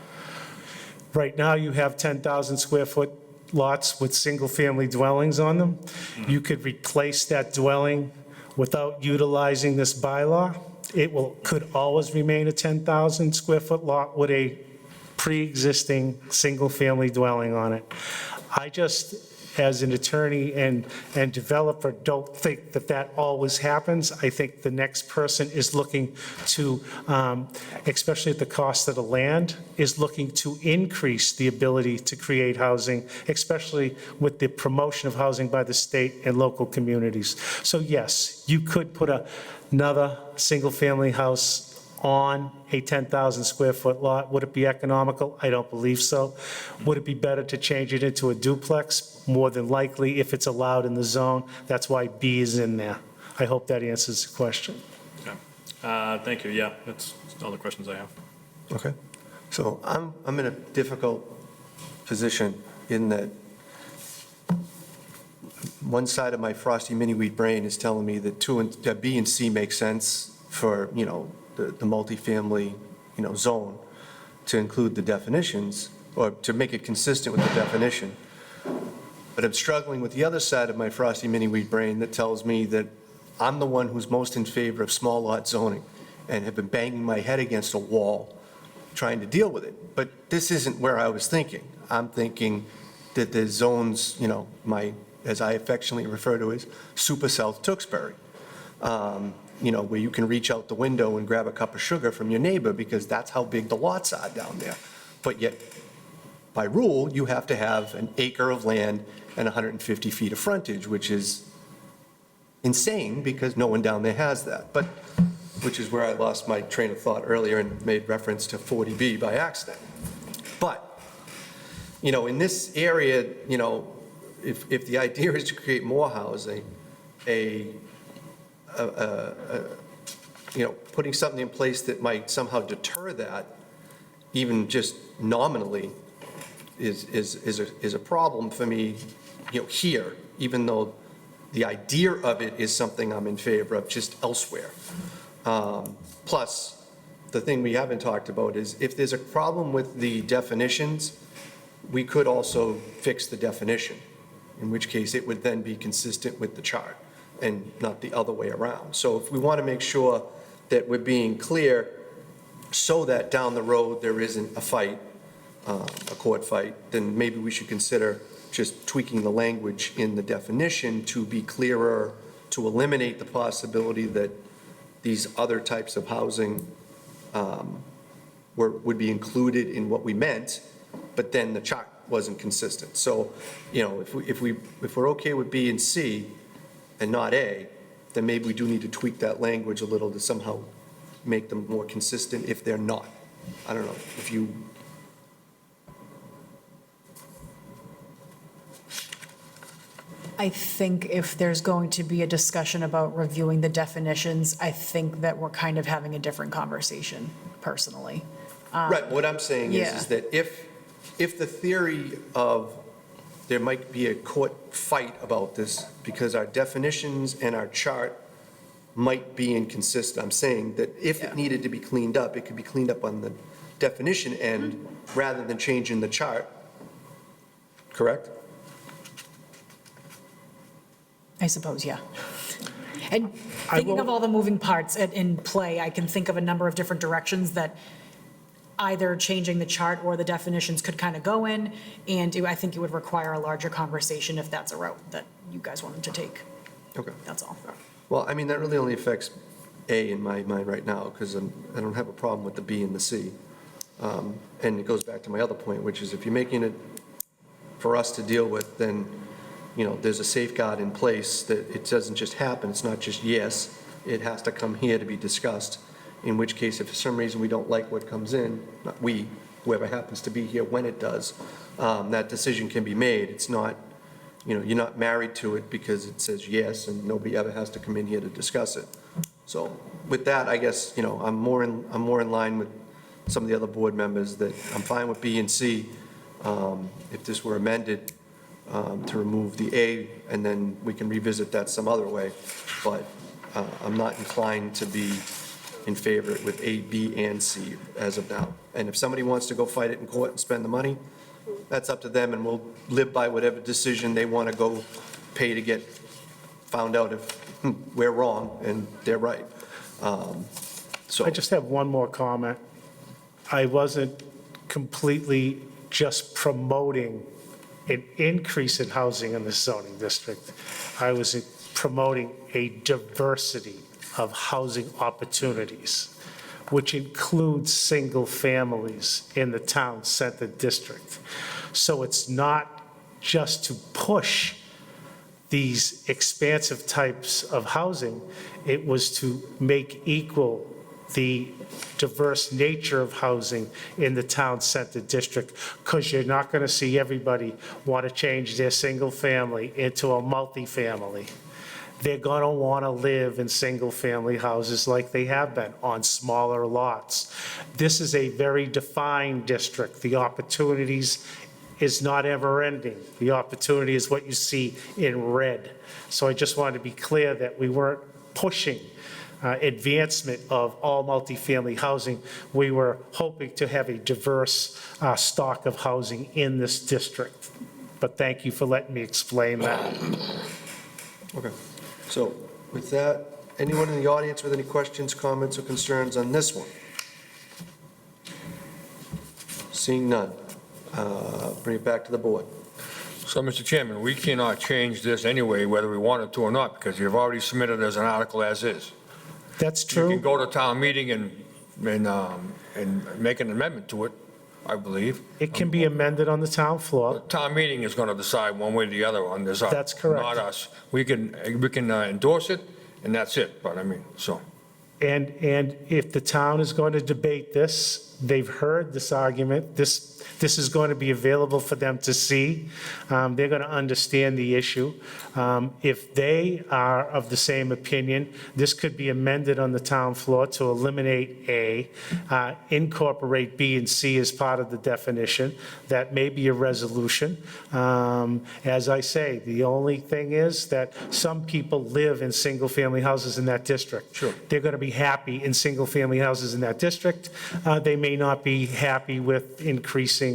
Right now, you have 10,000 square foot lots with single-family dwellings on them. You could replace that dwelling without utilizing this bylaw. It could always remain a 10,000 square foot lot with a pre-existing single-family dwelling on it. I just as an attorney and developer, don't think that that always happens. I think the next person is looking to, especially at the cost of the land, is looking to increase the ability to create housing, especially with the promotion of housing by the state and local communities. So yes, you could put another single-family house on a 10,000 square foot lot. Would it be economical? I don't believe so. Would it be better to change it into a duplex? More than likely, if it's allowed in the zone. That's why B is in there. I hope that answers the question. Okay. Thank you, yeah, that's all the questions I have. Okay. So I'm in a difficult position in that one side of my frosty mini-wheat brain is telling me that B and C make sense for, the multifamily, zone to include the definitions or to make it consistent with the definition. But I'm struggling with the other side of my frosty mini-wheat brain that tells me that I'm the one who's most in favor of small lot zoning and have been banging my head against a wall trying to deal with it. But this isn't where I was thinking. I'm thinking that the zones, as I affectionately refer to as Super South Tewksbury, where you can reach out the window and grab a cup of sugar from your neighbor because that's how big the lots are down there. But yet, by rule, you have to have an acre of land and 150 feet of frontage, which is insane because no one down there has that. But, which is where I lost my train of thought earlier and made reference to 40B by accident. But, in this area, if the idea is to create more housing, putting something in place that might somehow deter that, even just nominally, is a problem for me, here, even though the idea of it is something I'm in favor of just elsewhere. Plus, the thing we haven't talked about is if there's a problem with the definitions, we could also fix the definition, in which case it would then be consistent with the chart and not the other way around. So if we want to make sure that we're being clear so that down the road there isn't a fight, a court fight, then maybe we should consider just tweaking the language in the definition to be clearer, to eliminate the possibility that these other types of housing would be included in what we meant, but then the chart wasn't consistent. So, if we're okay with B and C and not A, then maybe we do need to tweak that language a little to somehow make them more consistent if they're not. I don't know, if you. I think if there's going to be a discussion about reviewing the definitions, I think that we're kind of having a different conversation, personally. Right, what I'm saying yeah. is that if the theory of there might be a court fight about this because our definitions and our chart might be inconsistent, I'm saying that if it needed to be cleaned up, it could be cleaned up on the definition end rather than changing the chart, correct? I suppose, yeah. And thinking of all the moving parts in play, I can think of a number of different directions that either changing the chart or the definitions could kind of go in, and I think it would require a larger conversation if that's a route that you guys wanted to take. Okay. That's all. Well, I mean, that really only affects A in my mind right now, because I don't have a problem with the B and the C. And it goes back to my other point, which is if you're making it for us to deal with, then, there's a safeguard in place that it doesn't just happen, it's not just yes, it has to come here to be discussed, in which case, if for some reason we don't like what comes in, not we, whoever happens to be here when it does, that decision can be made. It's not, you're not married to it because it says yes, and nobody ever has to come in here to discuss it. So with that, I guess, I'm more in line with some of the other board members that I'm fine with B and C. If this were amended, to remove the A, and then we can revisit that some other way. But I'm not inclined to be in favor with A, B, and C as of now. And if somebody wants to go fight it in court and spend the money, that's up to them, and we'll live by whatever decision they want to go pay to get found out if we're wrong and they're right. So I just have one more comment. I wasn't completely just promoting an increase in housing in the zoning district. I was promoting a diversity of housing opportunities, which includes single families in the town center district. So it's not just to push these expansive types of housing, it was to make equal the diverse nature of housing in the town center district, because you're not going to see everybody want to change their single family into a multifamily. They're going to want to live in single-family houses like they have been, on smaller lots. This is a very defined district. The opportunities is not ever-ending. The opportunity is what you see in red. So I just wanted to be clear that we weren't pushing advancement of all multifamily housing. We were hoping to have a diverse stock of housing in this district. But thank you for letting me explain that. Okay. So with that, anyone in the audience with any questions, comments, or concerns on this one? Seeing none, bring it back to the board. So, Mr. Chairman, we cannot change this anyway, whether we wanted to or not, because you've already submitted as an article as is. That's You can true. go to town meeting and make an amendment to it, I believe. It can be amended on the town The floor. town meeting is going to decide one way or the other on this. That's correct. Not us. We can endorse it, and that's it, but I mean, so. And if the town is going to debate this, they've heard this argument, this is going to be available for them to see. They're going to understand the issue. If they are of the same opinion, this could be amended on the town floor to eliminate A, incorporate B and C as part of the definition. That may be a resolution. As I say, the only thing is that some people live in single-family houses in that district. Sure. They're going to be happy in single-family houses in that district. They may not be happy with increasing,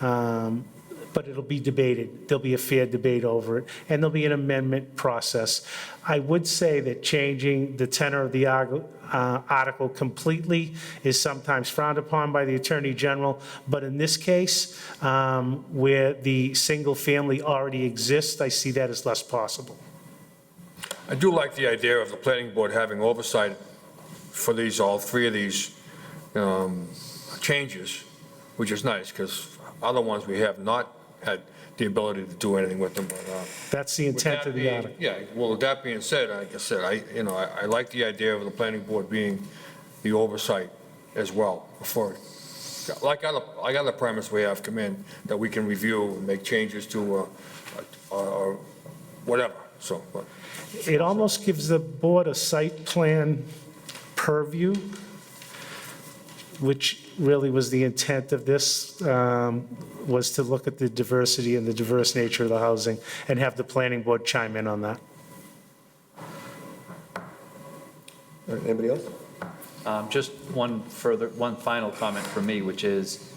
but it'll be debated. There'll be a fair debate over it, and there'll be an amendment process. I would say that changing the tenor of the article completely is sometimes frowned upon by the Attorney General, but in this case, where the single family already exists, I see that as less possible. I do like the idea of the planning board having oversight for all three of these changes, which is nice, because other ones we have not had the ability to do anything with them. But, That's the intent of the article. yeah, well, with that being said, like I said, I like the idea of the planning board being the oversight as well for, like other permits we have come in, that we can review and make changes to, or whatever, so. But. It almost gives the board a site plan purview, which really was the intent of this, was to look at the diversity and the diverse nature of the housing and have the planning board chime in on that. All right, anybody else? Just one final comment from me, which is,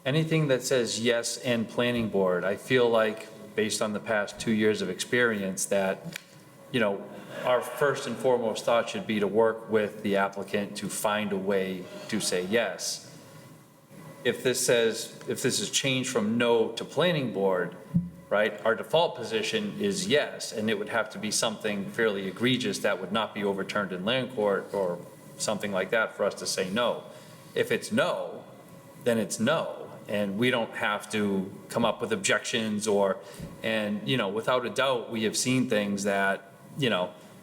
anything that says yes and planning board, I feel like, based on the past 2 years of experience, that, our first and foremost thought should be to work with the applicant to find a way to say yes. If this is changed from no to planning board, right, our default position is yes, and it would have to be something fairly egregious that would not be overturned in land court or something like that for us to say no. If it's no, then it's no, and we don't have to come up with objections without a doubt, we have seen things that,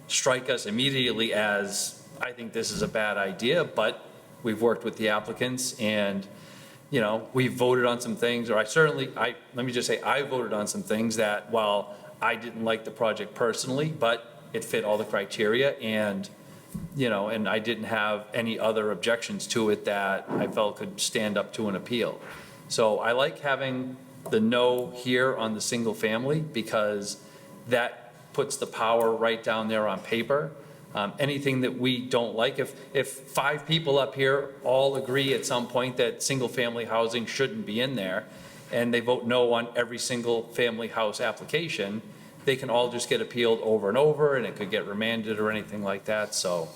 strike us immediately as, I think this is a bad idea, but we've worked with the applicants and, we've voted on some things, or let me just say, I voted on some things that, while I didn't like the project personally, but it fit all the criteria and, and I didn't have any other objections to it that I felt could stand up to an appeal. So I like having the no here on the single family, because that puts the power right down there on paper. Anything that we don't like, if 5 people up here all agree at some point that single-family housing shouldn't be in there, and they vote no on every single-family house application, they can all just get appealed over and over, and it could get remanded or anything like that. So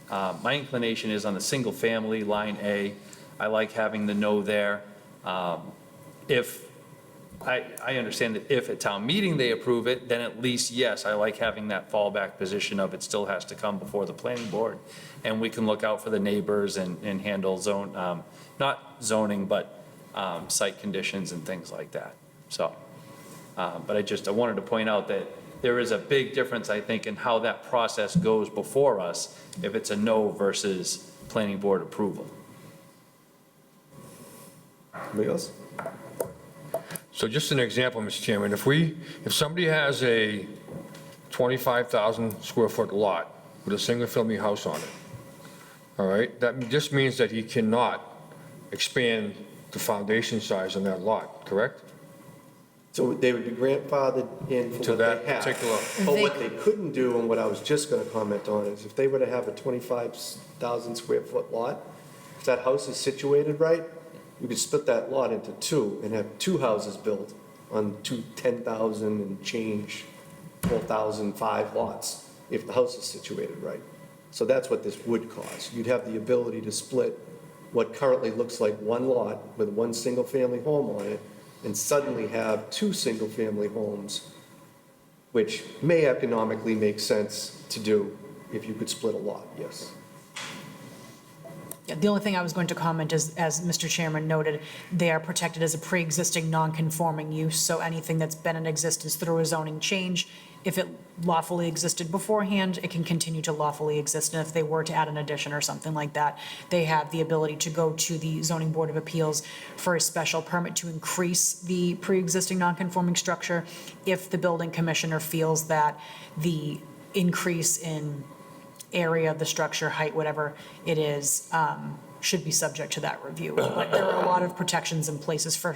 my inclination is on the single-family, line A. I like having the no there. If I understand that if at town meeting they approve it, then at least, yes, I like having that fallback position of it still has to come before the planning board. And we can look out for the neighbors and handle not zoning, but site conditions and things like that. So, but I wanted to point out that there is a big difference, I think, in how that process goes before us, if it's a no versus planning board approval. Anybody else? So just an example, Mr. Chairman, if somebody has a 25,000 square foot lot with a single-family house on it, all right, that just means that he cannot expand the foundation size on that lot, correct? So they would be grandfathered in for To what that they have. particular, But what they couldn't do, and what I was just going to comment on, is if they were to have a 25,000 square foot lot, if that house is situated right, you could split that lot into two and have two houses built on two 10,000 and change, 12,005 lots, if the house is situated right. So that's what this would cause. You'd have the ability to split what currently looks like one lot with one single-family home on it, and suddenly have two single-family homes, which may economically make sense to do if you could split a lot, yes. Yeah, the only thing I was going to comment is, as Mr. Chairman noted, they are protected as a pre-existing non-conforming use, so anything that's been in existence through a zoning change, if it lawfully existed beforehand, it can continue to lawfully exist, and if they were to add an addition or something like that, they have the ability to go to the Zoning Board of Appeals for a special permit to increase the pre-existing non-conforming structure if the building commissioner feels that the increase in area of the structure, height, whatever it is, should be subject to that review. But there are a lot of protections in places for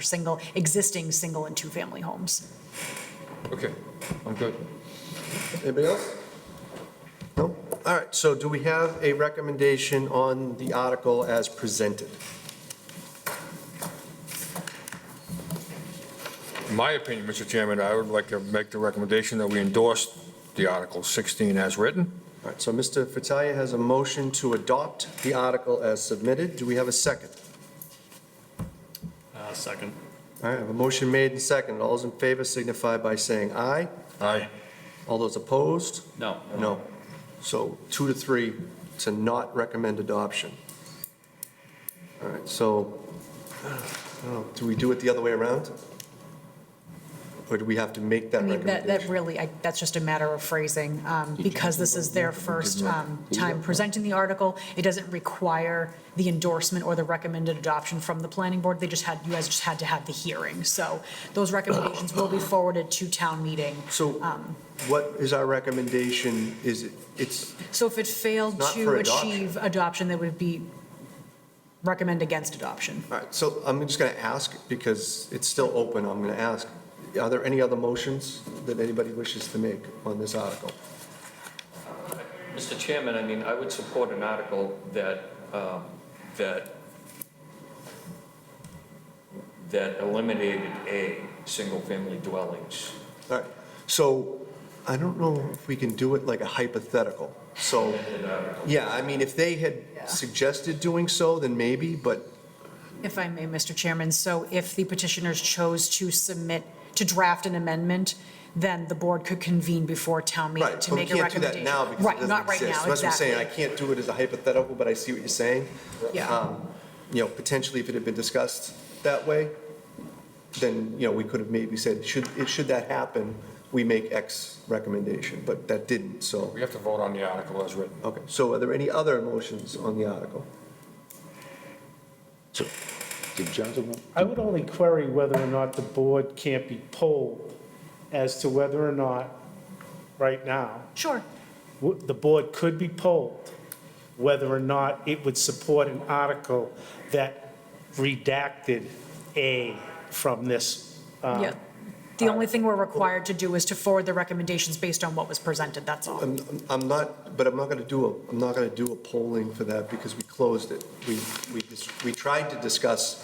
existing single and two-family homes. okay, I'm good. Anybody else? No? All right, so do we have a recommendation on the article as presented? In my opinion, Mr. Chairman, I would like to make the recommendation that we endorse the Article 16 as written. All right, so Mr. Fattalia has a motion to adopt the article as submitted. Do we have a second? Second. All right, I have a motion made and seconded. All those in favor signify by saying aye. Aye. All those opposed? No. No. So 2 to 3 to not recommend adoption. All right, so, I don't know, do we do it the other way around? Or do we have to make that I mean, that recommendation? really, that's just a matter of phrasing. Because this is their first time presenting the article, it doesn't require the endorsement or the recommended adoption from the planning board. You guys just had to have the hearing. So those recommendations will be forwarded to town meeting. So what is our recommendation? It's, So if it failed Not to for adoption. achieve adoption, that would be recommend against adoption. all right, so I'm just going to ask, because it's still open, I'm going to ask, are there any other motions that anybody wishes to make on this article? Mr. Chairman, I mean, I would support an article that eliminated single-family dwellings. All right, so I don't know if we can do it like a hypothetical. So, yeah, I mean, if they had suggested doing so, then maybe, but If I may, Mr. Chairman, so if the petitioners chose to draft an amendment, then the board could convene before town meeting right, to but we make a can't do recommendation. that now because it Right, doesn't not right exist. now, That's what I'm saying, I exactly. can't do it as a hypothetical, but I see what you're saying. Yeah. You know, potentially if it had been discussed that way, then, you know, we could have maybe said, should that happen, we make X recommendation, but that didn't, so. We have to vote on the article as written. Okay, so are there any other motions on the article? So, did gentlemen, I would only query whether or not the board can't be polled as to whether or not, right now, Sure. the board could be polled whether or not it would support an article that redacted A from this. Yeah. The only thing we're required to do is to forward the recommendations based on what was presented, that's all. I'm not going to do a polling for that because we closed it. We tried to discuss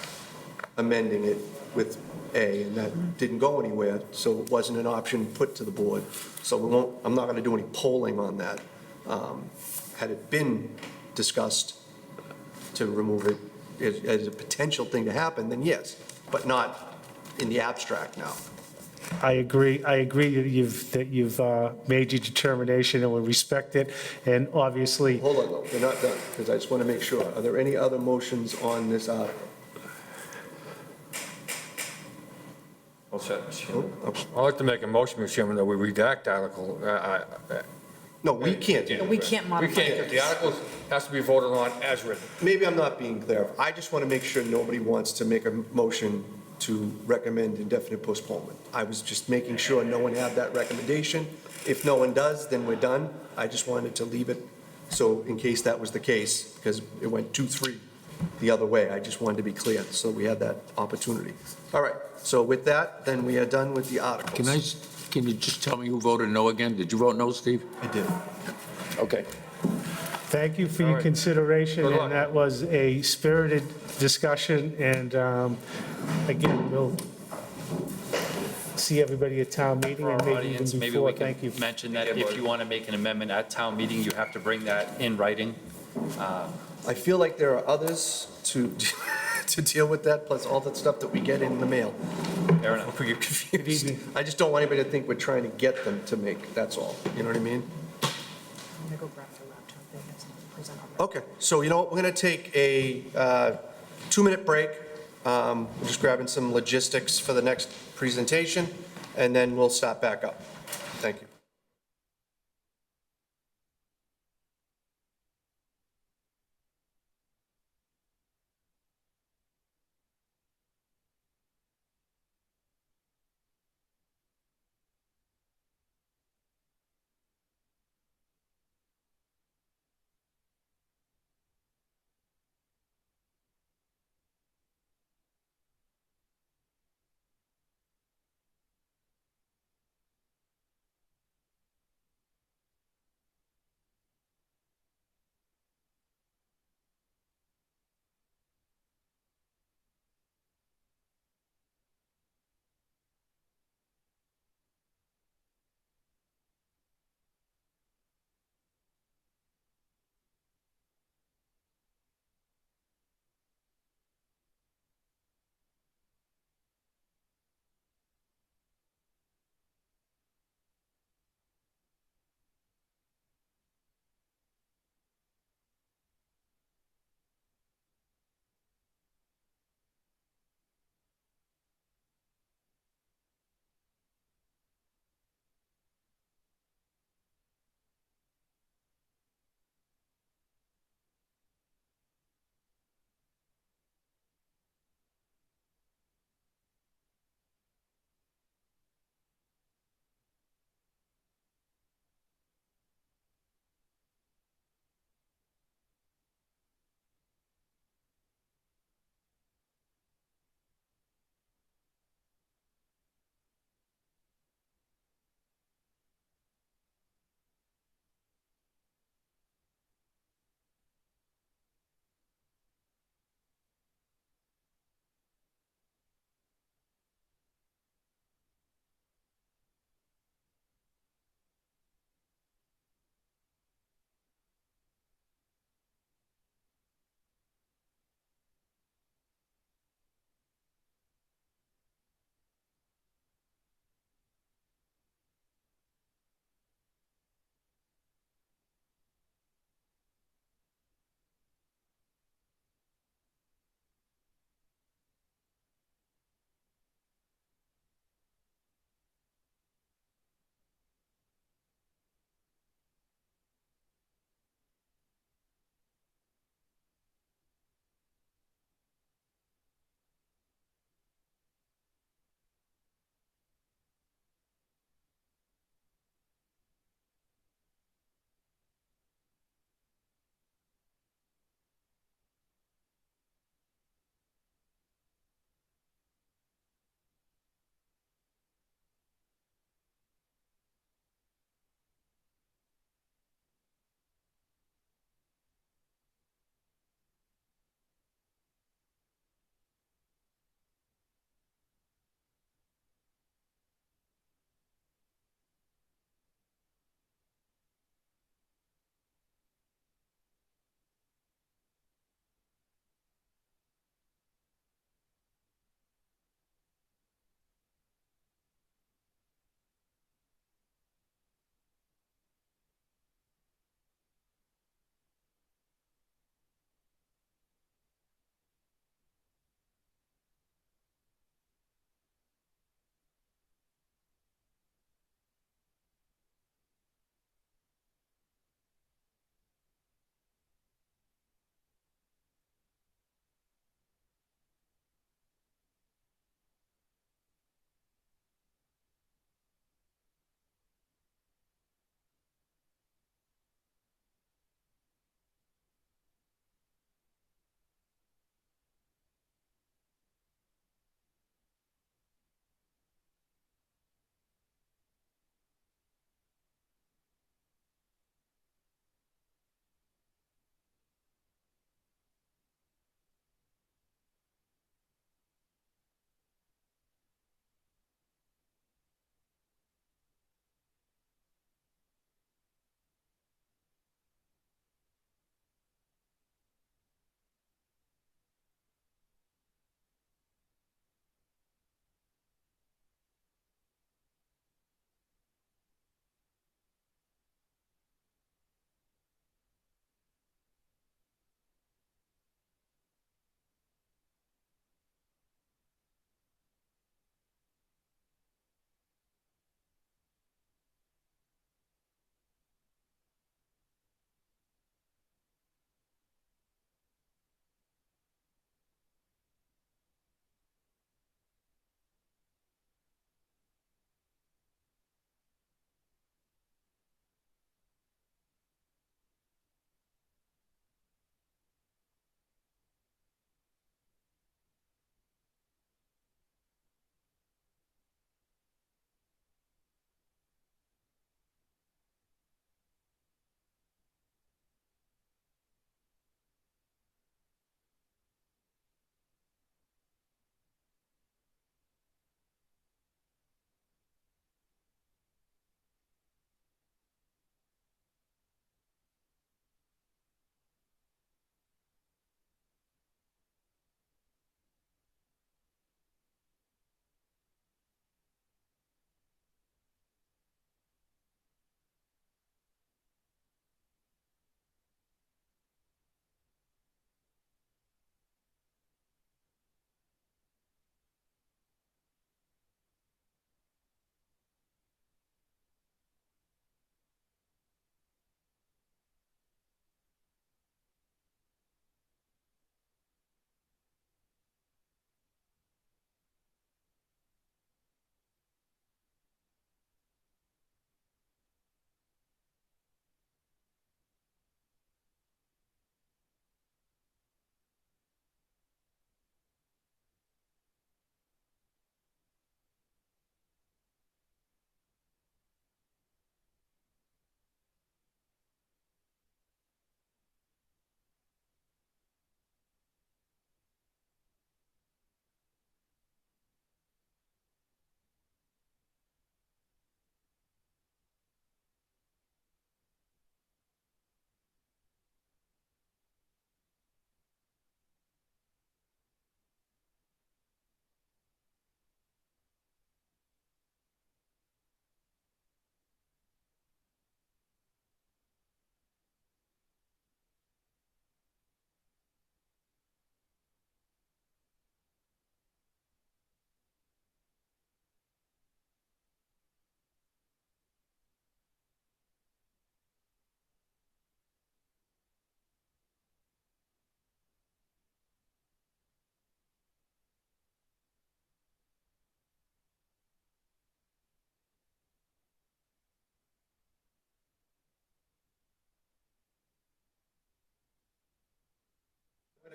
amending it with A, and that didn't go anywhere, so it wasn't an option put to the board. So I'm not going to do any polling on that. Had it been discussed to remove it as a potential thing to happen, then yes, but not in the abstract now. I agree that you've made your determination, and we respect it, and obviously, Hold on, though, we're not done, because I just want to make sure. Are there any other motions on this article? Well said, Mr. Chairman. I'd like to make a motion, Mr. Chairman, that we redact article. No, we can't do We that. can't We modify can't, it. because the article has to be voted on as written. Maybe I'm not being clear. I just want to make sure nobody wants to make a motion to recommend indefinite postponement. I was just making sure no one had that recommendation. If no one does, then we're done. I just wanted to leave it, so in case that was the case, because it went 2-3 the other way, I just wanted to be clear, so we had that opportunity. All right, so with that, then we are done with the articles. Can you just tell me who voted no again? Did you vote no, Steve? I did. Okay. thank you for All your right. consideration, Good luck. and that was a spirited discussion, and again, we'll see everybody at town meeting, For and our maybe even audience, maybe before, we thank you. can mention that if you want to make an amendment at town meeting, you have to bring that in writing. I feel like there are others to, to deal with that, plus all the stuff that we get in the mail. Fair enough. We get confused. I just don't want anybody to think we're trying to get them to make, that's all. You know what I mean? I'm gonna go grab their laptop. They have something to present already. Okay, so you know what, we're going to take a 2-minute break. We're just grabbing some logistics for the next presentation, and then we'll start back up. Thank you.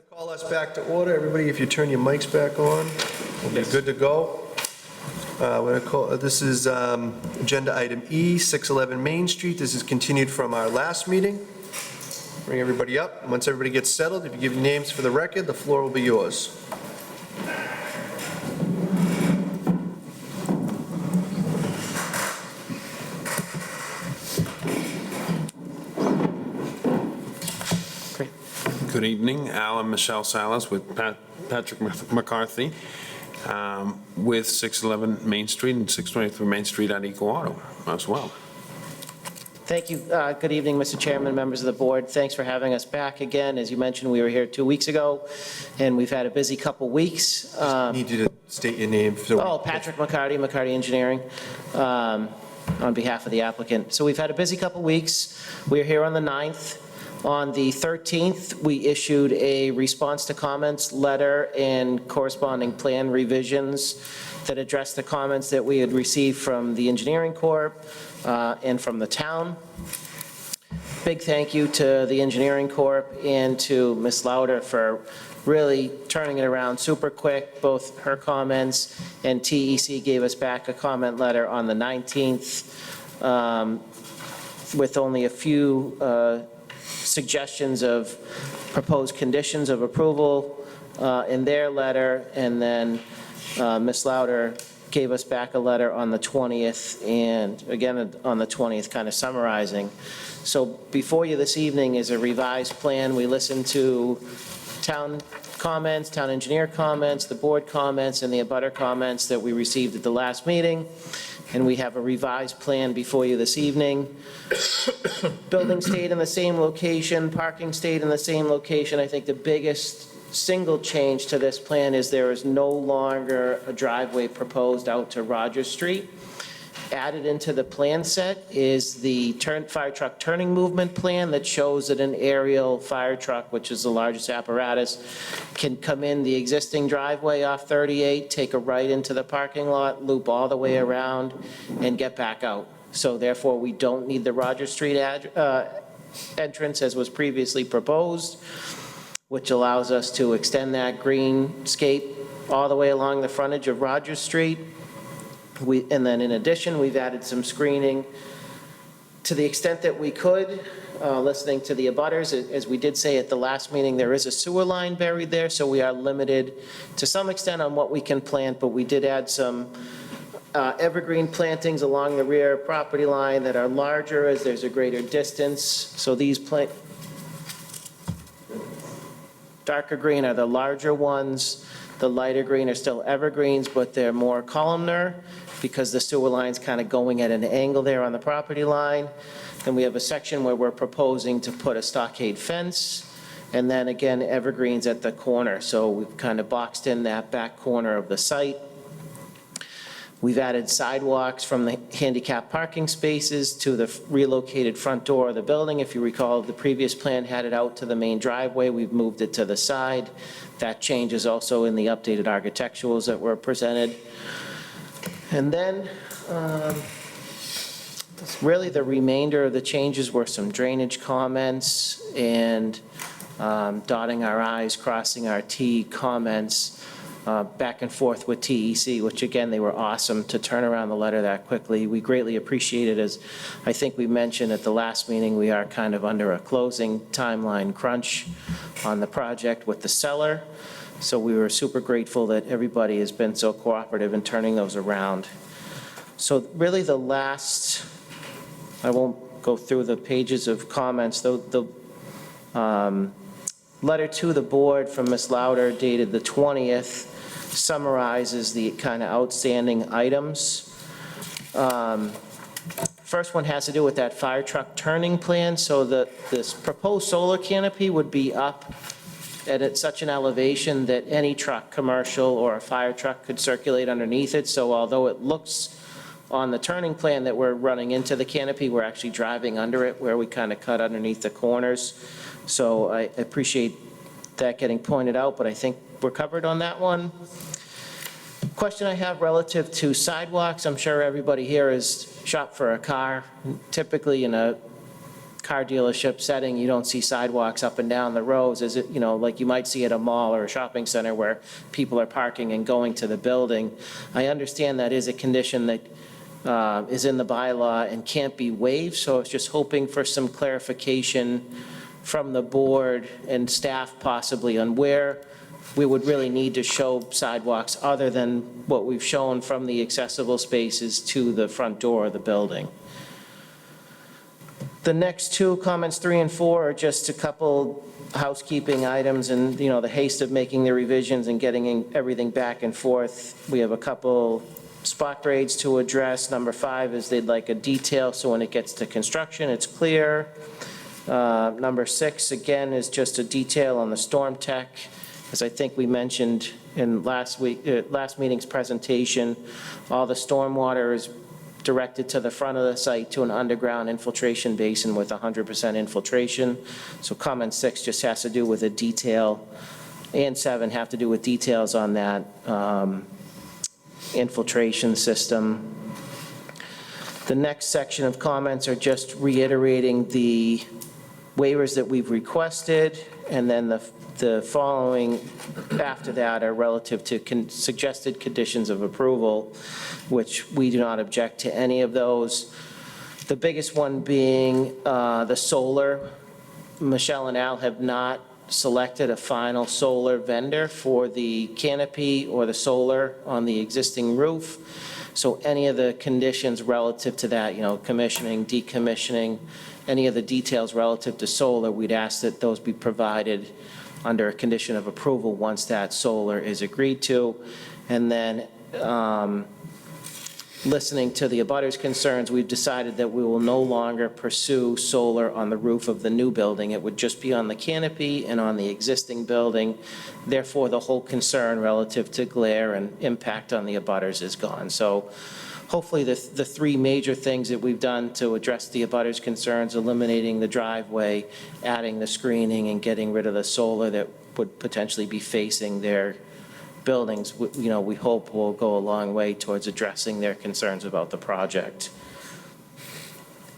Call us back to order. Everybody, if you turn your mics back on, we'll be good to go. This is agenda item E, 611 Main Street. This is continued from our last meeting. Bring everybody up. Once everybody gets settled, if you give your names for the record, the floor will be yours. Good evening, Alan Michelle Salas with Patrick McCarthy with 611 Main Street and 623 Main Street at Eco Auto as well. Thank you. Good evening, Mr. Chairman, members of the board. Thanks for having us back again. As you mentioned, we were here 2 weeks ago, and we've had a busy couple weeks. Need you to state your name. Patrick McCarty, McCarty Engineering, on behalf of the applicant. So we've had a busy couple weeks. We are here on the 9th. On the 13th, we issued a response to comments letter and corresponding plan revisions that addressed the comments that we had received from the Engineering Corps and from the town. Big thank you to the Engineering Corps and to Ms. Lauder for really turning it around super quick. Both her comments and TEC gave us back a comment letter on the 19th with only a few suggestions of proposed conditions of approval in their letter, and then Ms. Lauder gave us back a letter on the 20th, and again on the 20th, kind of summarizing. So before you this evening is a revised plan. We listened to town comments, town engineer comments, the board comments, and the abutter comments that we received at the last meeting. And we have a revised plan before you this evening. Building stayed in the same location, parking stayed in the same location. I think the biggest single change to this plan is there is no longer a driveway proposed out to Rogers Street. Added into the plan set is the fire truck turning movement plan that shows that an aerial fire truck, which is the largest apparatus, can come in the existing driveway off 38, take a right into the parking lot, loop all the way around, and get back out. So therefore, we don't need the Rogers Street entrance as was previously proposed, which allows us to extend that greenscape all the way along the frontage of Rogers Street. And then in addition, we've added some screening to the extent that we could, listening to the abutters. As we did say at the last meeting, there is a sewer line buried there, so we are limited to some extent on what we can plant, but we did add some evergreen plantings along the rear property line that are larger as there's a greater distance. So these darker green are the larger ones. The lighter green are still evergreens, but they're more columnar because the sewer line's kind of going at an angle there on the property line. Then we have a section where we're proposing to put a stockade fence, and then again, evergreens at the corner. So we've kind of boxed in that back corner of the site. We've added sidewalks from the handicap parking spaces to the relocated front door of the building. If you recall, the previous plan had it out to the main driveway. We've moved it to the side. That change is also in the updated architecturals that were presented. And then really the remainder of the changes were some drainage comments and dotting our i's, crossing our t comments back and forth with TEC, which again, they were awesome to turn around the letter that quickly. We greatly appreciate it. As I think we mentioned at the last meeting, we are kind of under a closing timeline crunch on the project with the seller. So we were super grateful that everybody has been so cooperative in turning those around. So really the last, I won't go through the pages of comments, though the letter to the board from Ms. Lauder dated the 20th summarizes the kind of outstanding items. First one has to do with that fire truck turning plan. So this proposed solar canopy would be up at such an elevation that any truck, commercial or a fire truck, could circulate underneath it. So although it looks on the turning plan that we're running into the canopy, we're actually driving under it where we kind of cut underneath the corners. So I appreciate that getting pointed out, but I think we're covered on that one. Question I have relative to sidewalks. I'm sure everybody here has shopped for a car. Typically in a car dealership setting, you don't see sidewalks up and down the roads, as it, like you might see at a mall or a shopping center where people are parking and going to the building. I understand that is a condition that is in the bylaw and can't be waived, so I was just hoping for some clarification from the board and staff possibly on where we would really need to show sidewalks other than what we've shown from the accessible spaces to the front door of the building. The next two, comments 3 and 4, are just a couple housekeeping items and, the haste of making the revisions and getting everything back and forth. We have a couple spot grades to address. Number 5 is they'd like a detail, so when it gets to construction, it's clear. Number 6, again, is just a detail on the storm tech. As I think we mentioned in last meeting's presentation, all the stormwater is directed to the front of the site to an underground infiltration basin with 100% infiltration. So comment 6 just has to do with a detail, and 7 have to do with details on that infiltration system. The next section of comments are just reiterating the waivers that we've requested, and then the following after that are relative to suggested conditions of approval, which we do not object to any of those. The biggest one being the solar. Michelle and Al have not selected a final solar vendor for the canopy or the solar on the existing roof. So any of the conditions relative to that, commissioning, decommissioning, any of the details relative to solar, we'd ask that those be provided under a condition of approval once that solar is agreed to. And then listening to the abutters' concerns, we've decided that we will no longer pursue solar on the roof of the new building. It would just be on the canopy and on the existing building. Therefore, the whole concern relative to glare and impact on the abutters is gone. So hopefully the 3 major things that we've done to address the abutters' concerns, eliminating the driveway, adding the screening, and getting rid of the solar that would potentially be facing their buildings, we hope will go a long way towards addressing their concerns about the project.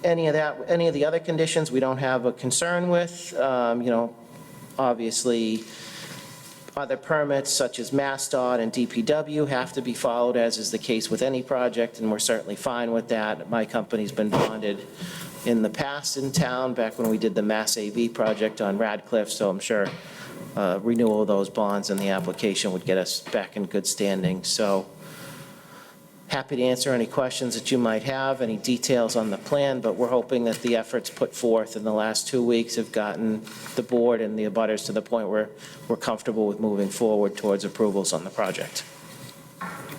Any of the other conditions we don't have a concern with. Obviously, other permits such as MassDOT and DPW have to be followed, as is the case with any project, and we're certainly fine with that. My company's been bonded in the past in town, back when we did the Mass AV project on Radcliffe, so I'm sure renewal of those bonds and the application would get us back in good standing. So happy to answer any questions that you might have, any details on the plan, but we're hoping that the efforts put forth in the last 2 weeks have gotten the board and the abutters to the point where we're comfortable with moving forward towards approvals on the project.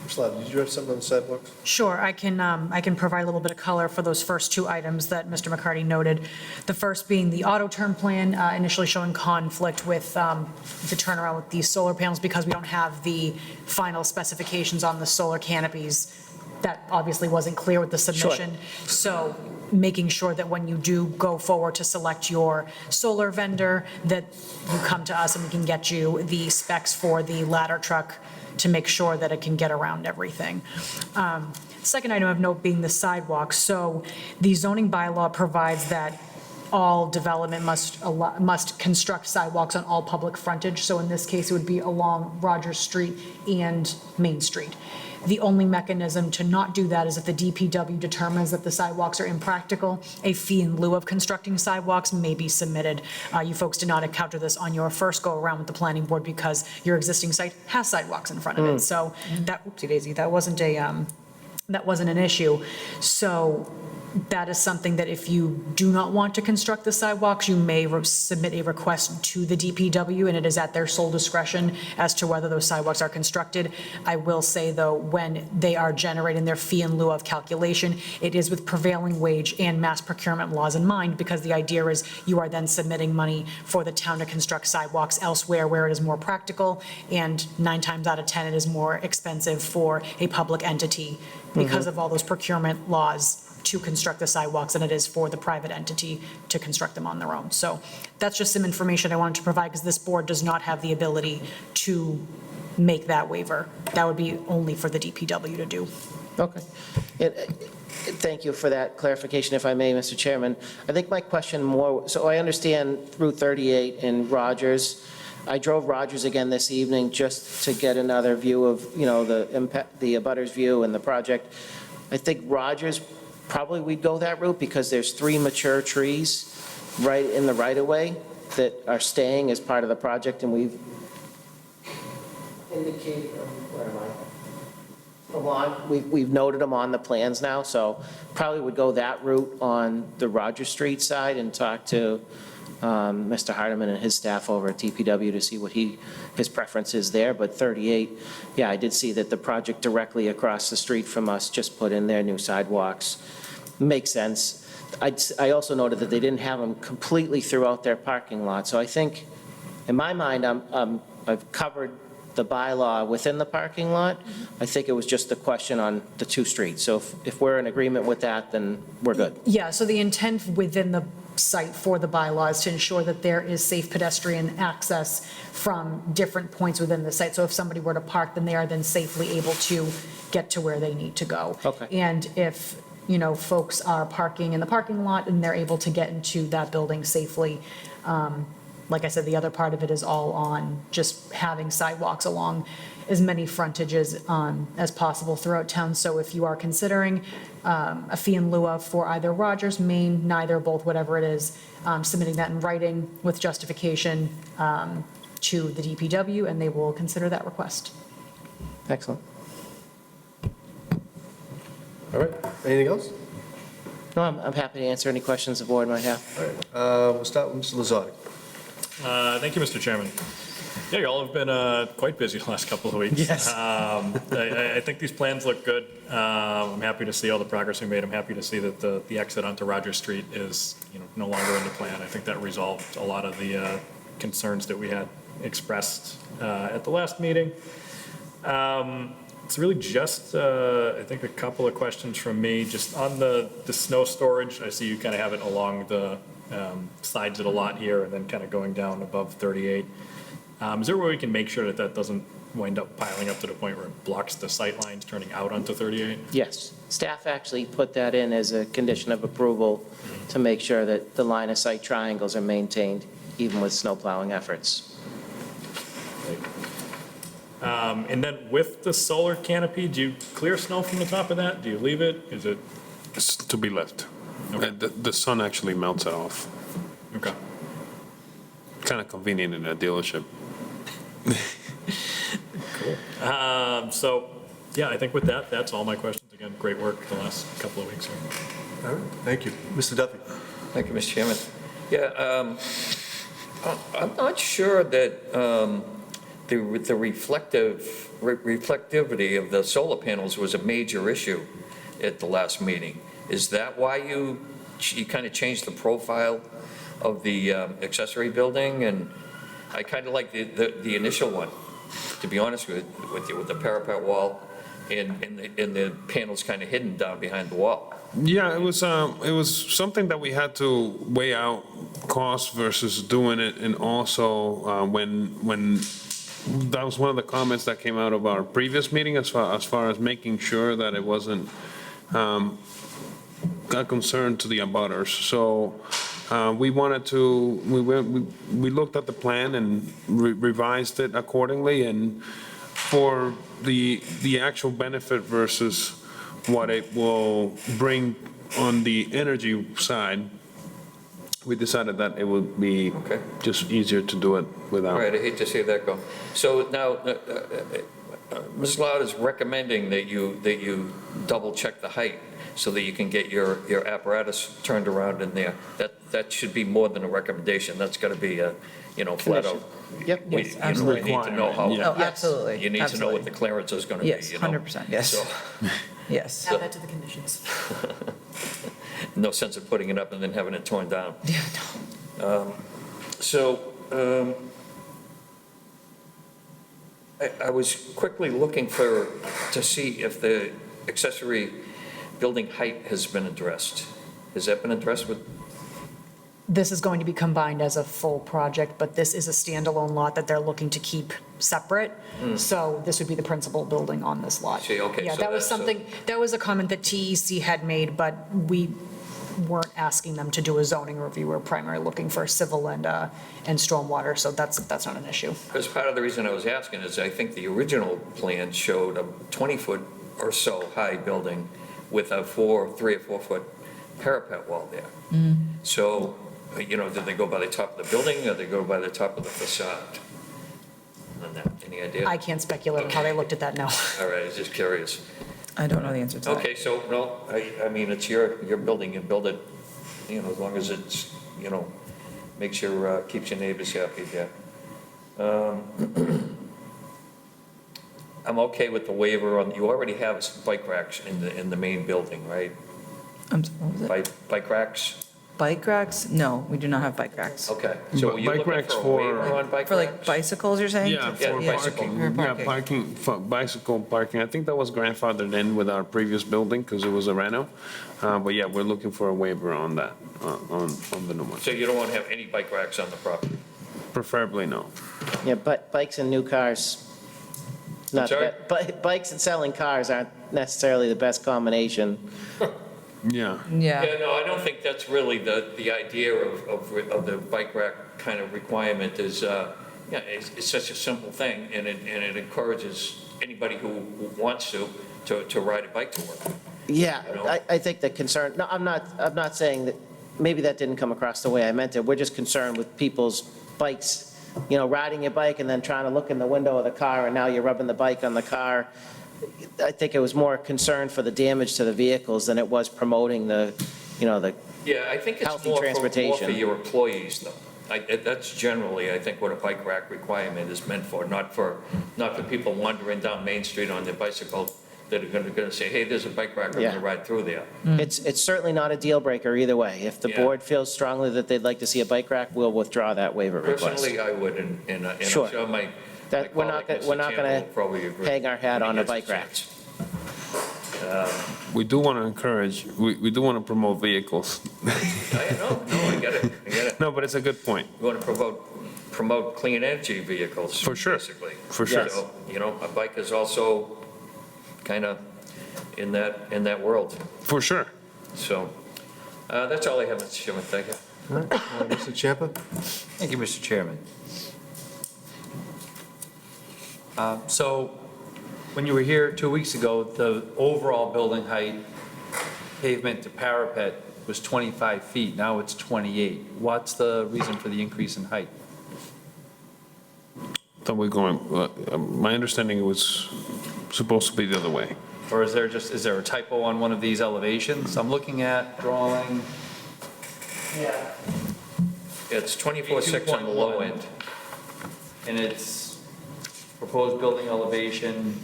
Slava, did you have something on the sidewalks? Sure, I can provide a little bit of color for those first 2 items that Mr. McCarty noted. The first being the auto turn plan, initially showing conflict with the turnaround with these solar panels because we don't have the final specifications on the solar canopies. That obviously wasn't clear with the submission. Sure. So making sure that when you do go forward to select your solar vendor, that you come to us and we can get you the specs for the ladder truck to make sure that it can get around everything. Second item of note being the sidewalks. So the zoning bylaw provides that all development must construct sidewalks on all public frontage. So in this case, it would be along Rogers Street and Main Street. The only mechanism to not do that is if the DPW determines that the sidewalks are impractical. A fee in lieu of constructing sidewalks may be submitted. You folks did not encounter this on your first go-around with the planning board because your existing site has sidewalks in front of it. So that, whoopsie daisy, that wasn't an issue. So that is something that if you do not want to construct the sidewalks, you may submit a request to the DPW, and it is at their sole discretion as to whether those sidewalks are constructed. I will say, though, when they are generating their fee in lieu of calculation, it is with prevailing wage and mass procurement laws in mind, because the idea is you are then submitting money for the town to construct sidewalks elsewhere where it is more practical, and 9 times out of 10, it is more expensive for a public entity because of all those procurement laws to construct the sidewalks than it is for the private entity to construct them on their own. So that's just some information I wanted to provide, because this board does not have the ability to make that waiver. That would be only for the DPW to do. Okay. Thank you for that clarification, if I may, Mr. Chairman. I think my question more, so I understand Route 38 in Rogers. I drove Rogers again this evening just to get another view of, the impact, the abutters view and the project. I think Rogers, probably we'd go that route because there's 3 mature trees right in the right-of-way that are staying as part of the project, and we've indicated, where am I? We've noted them on the plans now, so probably would go that route on the Roger Street side and talk to Mr. Hardeman and his staff over at DPW to see what his preference is there. But 38, yeah, I did see that the project directly across the street from us just put in their new sidewalks. Makes sense. I also noted that they didn't have them completely throughout their parking lot. So I think, in my mind, I've covered the bylaw within the parking lot. I think it was just a question on the 2 streets. So if we're in agreement with that, then we're good. Yeah, so the intent within the site for the bylaw is to ensure that there is safe pedestrian access from different points within the site. So if somebody were to park, then they are then safely able to get to where they need to go. Okay. And if, folks are parking in the parking lot and they're able to get into that building safely, like I said, the other part of it is all on just having sidewalks along as many frontages as possible throughout town. So if you are considering a fee in lieu of for either Rogers, Maine, neither, both, whatever it is, submitting that in writing with justification to the DPW, and they will consider that request. Excellent. All right, anything else? No, I'm happy to answer any questions the board might have. All right, we'll start with Mr. Lazardi. Thank you, Mr. Chairman. Yeah, y'all have been quite busy the last couple of weeks. Yes. I think these plans look good. I'm happy to see all the progress we made. I'm happy to see that the exit onto Roger Street is, no longer in the plan. I think that resolved a lot of the concerns that we had expressed at the last meeting. It's really just, I think, a couple of questions from me. Just on the snow storage, I see you kind of have it along the sides of the lot here and then kind of going down above 38. Is there a way we can make sure that that doesn't wind up piling up to the point where it blocks the sight lines turning out onto 38? Yes. Staff actually put that in as a condition of approval to make sure that the line of sight triangles are maintained even with snow plowing efforts. And then with the solar canopy, do you clear snow from the top of that? Do you leave it? Is it? It's to be left. Okay. And the sun actually melts it off. Okay. Kind of convenient in a dealership. So, yeah, I think with that, that's all my questions. Again, great work the last couple of weeks here. All right, thank you. Mr. Duffy. Thank you, Mr. Chairman. Yeah, I'm not sure that the reflectivity of the solar panels was a major issue at the last meeting. Is that why you kind of changed the profile of the accessory building? And I kind of like the initial one, to be honest with you, with the parapet wall and the panels kind of hidden down behind the wall. Yeah, it was something that we had to weigh out cost versus doing it, and also when that was one of the comments that came out of our previous meeting as far as making sure that it wasn't a concern to the abutters. So we wanted to, we looked at the plan and revised it accordingly, and for the actual benefit versus what it will bring on the energy side, we decided that it would be Okay. just easier to do it without. All right, I hate to see that go. So now, Ms. Loud is recommending that you double-check the height so that you can get your apparatus turned around in there. That should be more than a recommendation. That's got to be a, flat out. Yep. We need to know how. Oh, absolutely. You need to know what the clearance is going to be. Yes, 100%, yes. So, Yes. Add that to the conditions. no sense of putting it up and then having it torn down. Yeah, I was quickly looking to see if the accessory building height has been addressed. Has that been addressed with? this is going to be combined as a full project, but this is a standalone lot that they're looking to keep separate. So this would be the principal building on this lot. See, okay, Yeah, so that was that's, something, that was a comment that TEC had made, but we weren't asking them to do a zoning review. We're primarily looking for civil and stormwater, so that's not an issue. Because part of the reason I was asking is I think the original plan showed a 20-foot or so high building with a 3 or 4 foot parapet wall there. So, you know, did they go by the top of the building or they go by the top of the facade? On that, any idea? I can't speculate on how they looked at that now. All right, I was just curious. I don't know the answer to that. Okay, so, no, I mean, it's your building, you build it, you know, as long as it's, you know, makes your, keeps your neighbors happy, yeah. I'm okay with the waiver on, you already have bike racks in the main building, right? What was it? Bike racks? Bike racks? No, we do not have bike racks. Okay, so are you Bike looking racks for a for- waiver on bike For like racks? bicycles, you're saying? Yeah, Yeah, for bicycle. parking, For yeah, parking. parking, for bicycle parking. I think that was grandfathered in with our previous building because it was a reno. But yeah, we're looking for a waiver on that, on the new one. So you don't want to have any bike racks on the property? Preferably no. Yeah, but bikes and new cars, not, sorry? bikes and selling cars aren't necessarily the best combination. Yeah. Yeah. Yeah, no, I don't think that's really the idea of the bike rack kind of requirement is, yeah, it's such a simple thing, and it encourages anybody who wants to ride a bike to work. Yeah, You know? I think the concern, no, I'm not saying that, maybe that didn't come across the way I meant it. We're just concerned with people's bikes, you know, riding your bike and then trying to look in the window of the car, and now you're rubbing the bike on the car. I think it was more concern for the damage to the vehicles than it was promoting the, you know, the, Yeah, I think it's Healthy more for transportation. your employees, though. That's generally, I think, what a bike rack requirement is meant for, not for people wandering down Main Street on their bicycle that are gonna say, hey, there's a bike rack, I'm Yeah. gonna ride through there. it's certainly not a deal breaker either way. If the Yeah. board feels strongly that they'd like to see a bike rack, we'll withdraw that waiver request. Personally, I would, and I'm Sure. sure my That, we're not, colleague, we're Mr. not Campbell, gonna will probably agree hang our hat when he on a gets the bike rack. chance. We do want to encourage, we do want to promote vehicles. I know, no, I get it. No, but it's a good point. We want to promote clean energy vehicles. For sure. Basically. For sure. So, you know, a bike is also kind of in that world. For sure. So, that's all I have, Mr. Chairman, thank you. All right, Mr. Champa? Thank you, Mr. Chairman. So, when you were here 2 weeks ago, the overall building height, pavement to parapet, was 25 feet. Now it's 28. What's the reason for the increase in height? Thought we're going, my understanding it was supposed to be the other way. Or is there a typo on one of these elevations? I'm looking at drawing It's 24.6 on the low end. and it's proposed building elevation,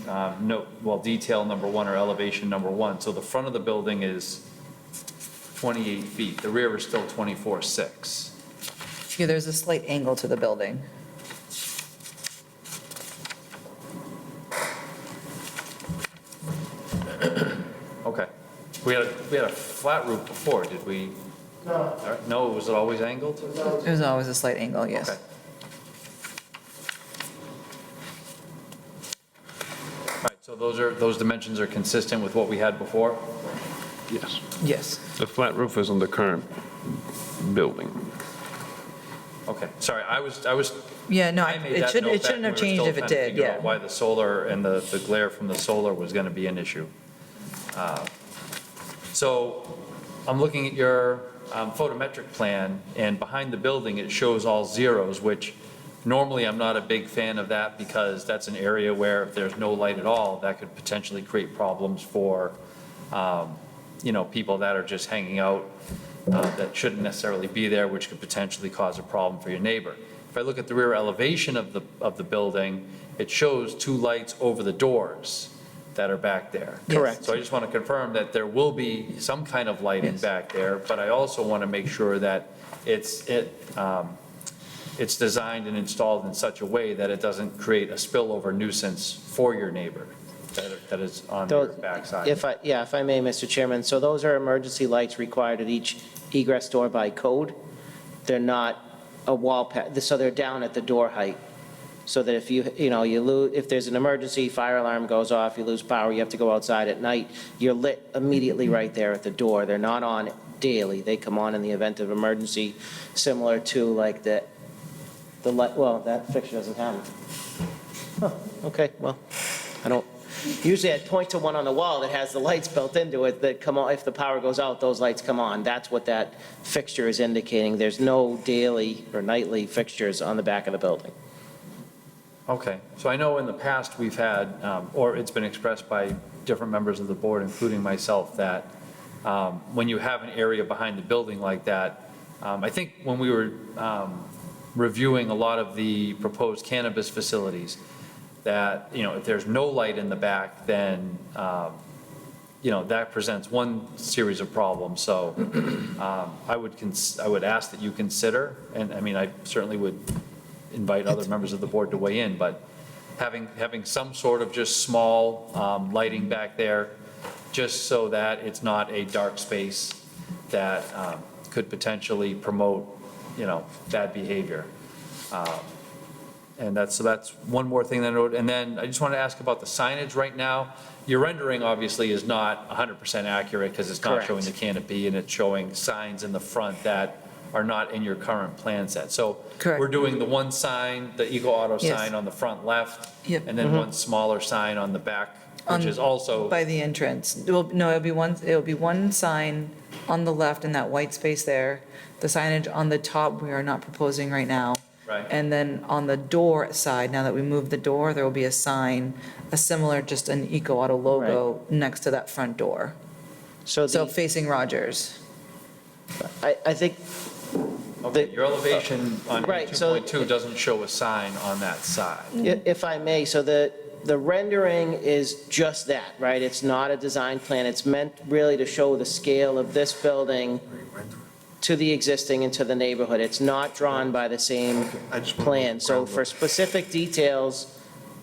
detail number 1 or elevation number 1. So the front of the building is 28 feet. The rear is still 24.6. Yeah, there's a slight angle to the building. Okay. We had a flat roof before, did we? No. No, was it always angled? There's always a slight angle, yes. Okay. All right, so those dimensions are consistent with what we had before? Yes. Yes. The flat roof is on the current building. Okay, sorry, I was. Yeah, no, I made it that shouldn't, note it shouldn't back have when we were changed if still it trying to did, figure out yeah. why the solar and the glare from the solar was going to be an issue. So I'm looking at your photometric plan, and behind the building, it shows all zeros, which normally I'm not a big fan of that because that's an area where if there's no light at all, that could potentially create problems for, people that are just hanging out that shouldn't necessarily be there, which could potentially cause a problem for your neighbor. If I look at the rear elevation of the building, it shows 2 lights over the doors that are back there. Correct. So I just want to confirm that there will be some kind of lighting Yes. back there, but I also want to make sure that it's designed and installed in such a way that it doesn't create a spillover nuisance for your neighbor that is on your backside. If I may, Mr. Chairman, so those are emergency lights required at each egress door by code. they're not a wall pad, so they're down at the door height. So that if you lose, if there's an emergency, fire alarm goes off, you lose power, you have to go outside at night, you're lit immediately right there at the door. They're not on daily. They come on in the event of emergency, similar to like the light, well, that fixture doesn't have it. Oh, okay, well, I don't, usually I'd point to one on the wall that has the lights built into it that come on, if the power goes out, those lights come on. That's what that fixture is indicating. There's no daily or nightly fixtures on the back of the building. Okay, so I know in the past we've had, or it's been expressed by different members of the board, including myself, that when you have an area behind the building like that, I think when we were reviewing a lot of the proposed cannabis facilities, that, if there's no light in the back, then, that presents one series of problems. So I would ask that you consider, and I mean, I certainly would invite other members of the board to weigh in, but having some sort of just small lighting back there, just so that it's not a dark space that could potentially promote, bad behavior. And that's one more thing that I noted. And then I just want to ask about the signage right now. Your rendering obviously is not 100% accurate because it's not Correct. showing the canopy, and it's showing signs in the front that are not in your current plan set. So Correct. we're doing the one sign, the Eco Auto Yes. sign on the front left, Yep. and then one smaller sign on the back, which is also, By the entrance. Well, no, it'll be one sign on the left in that white space there. The signage on the top, we are not proposing right now. right? And then on the door side, now that we moved the door, there will be a sign, a similar, just an Eco Auto logo next to that front door. So So the, facing Rogers. I think, Okay, your elevation on Right, so- 2.2 doesn't show a sign on that side. if I may, so the rendering is just that, right? It's not a design plan. It's meant really to show the scale of this building to the existing and to the neighborhood. It's not drawn by the same I just want to plan. So ground for specific details,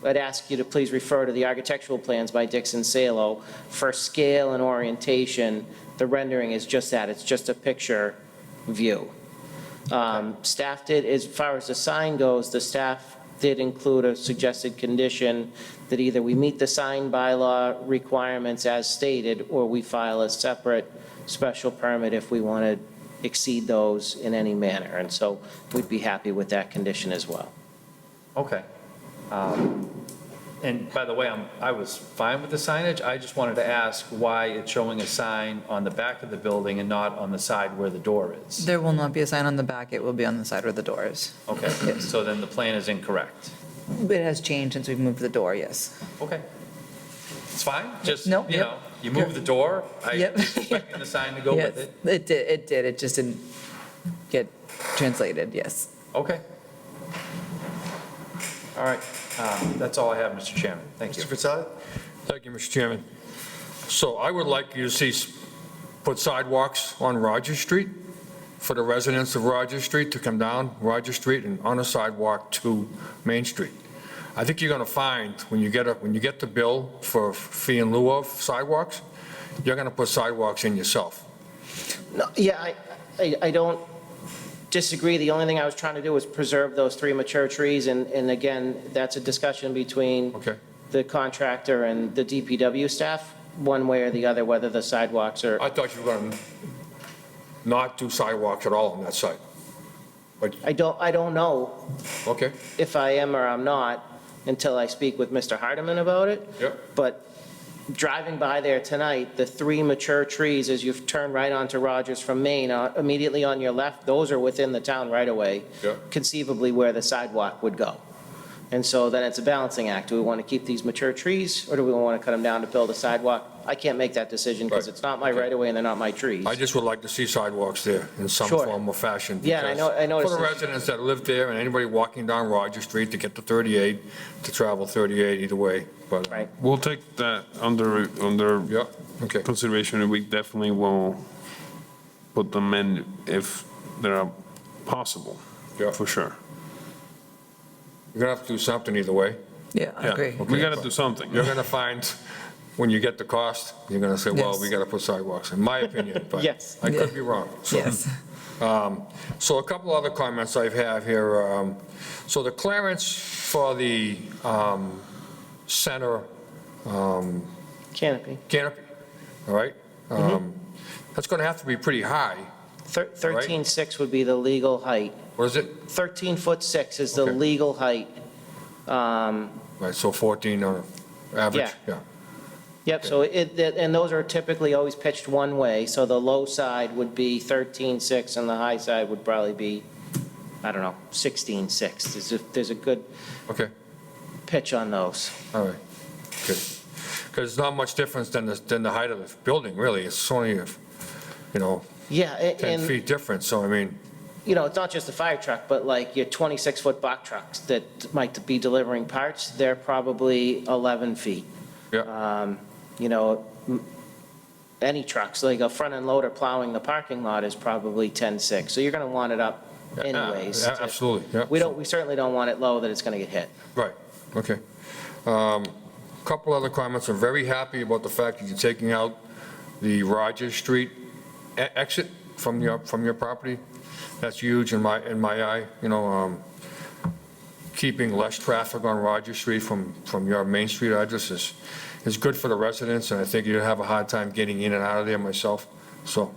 I'd ask you to please refer to the architectural plans by Dixon Salo. For scale and orientation, the rendering is just that. It's just a picture view. Staff did, as far as the sign goes, the staff did include a suggested condition that either we meet the sign bylaw requirements as stated, or we file a separate special permit if we want to exceed those in any manner. And so we'd be happy with that condition as well. Okay. And by the way, I was fine with the signage. I just wanted to ask why it's showing a sign on the back of the building and not on the side where the door is. There will not be a sign on the back, it will be on the side where the door is. Okay, so then the plan is incorrect. It has changed since we've moved the door, yes. Okay. It's fine, just, No, you yep. know, you move the door, I Yep. was expecting the sign to go Yes, with it. it did, it just didn't get translated, yes. Okay. All right, that's all I have, Mr. Chairman. Thank you. Mr. Fasad? Thank you, Mr. Chairman. So I would like you to see, put sidewalks on Rogers Street for the residents of Rogers Street to come down Rogers Street and on a sidewalk to Main Street. I think you're going to find, when you get the bill for fee in lieu of sidewalks, you're going to put sidewalks in yourself. No, yeah, I don't disagree. The only thing I was trying to do was preserve those three mature trees, and again, that's a discussion between Okay? the contractor and the DPW staff, one way or the other, whether the sidewalks are, I thought you were going to not do sidewalks at all on that site. But, I don't know okay, if I am or I'm not until I speak with Mr. Hardeman about it. yep. But driving by there tonight, the three mature trees, as you turn right onto Rogers from Maine, immediately on your left, those are within the town right away, Yeah. conceivably where the sidewalk would go. And so then it's a balancing act. Do we want to keep these mature trees, or do we want to cut them down to build a sidewalk? I can't make that decision because Right. it's not my Okay. right of way and they're not my trees. I just would like to see sidewalks there in some Sure. form or fashion. Yeah, and I because know- I noticed For the this- residents that live there and anybody walking down Rogers Street to get to 38, to travel 38 either way, but. Right. We'll take that under Yeah, okay. consideration, and we definitely will put them in if they're possible, Yeah. for sure. You're going to have to do something either way. Yeah, I Yeah, agree. we got to do something. You're going to find, when you get the cost, you're going to say, well, Yes. we got to put sidewalks, in my opinion, but Yes. I could be wrong. So, Yes. So a couple other comments I have here. So the clearance for the center Canopy. canopy, all right? That's going to have to be pretty high. 13.6 would be the legal height. What is it? 13'6" is the Okay. legal height. Right, so 14 on average? Yeah. Yep, so and those are typically always pitched one way, so the low side would be 13.6 and the high side would probably be, I don't know, 16.6. There's a good Okay, pitch on those. all right, good. Because it's not much difference than the height of the building, really. It's only, 10 And, feet difference, so I mean, it's not just the fire truck, but like your 26-foot box trucks that might be delivering parts, they're probably 11 feet. yeah, Any trucks, like a front-end loader plowing the parking lot is probably 10.6, so you're going to want it up anyways. absolutely, yeah. We certainly don't want it low that it's going to get hit. Right, okay. Couple other comments. I'm very happy about the fact that you're taking out the Rogers Street exit from your property. That's huge in my eye, keeping less traffic on Rogers Street from your Main Street address is good for the residents, and I think you'd have a hard time getting in and out of there myself. So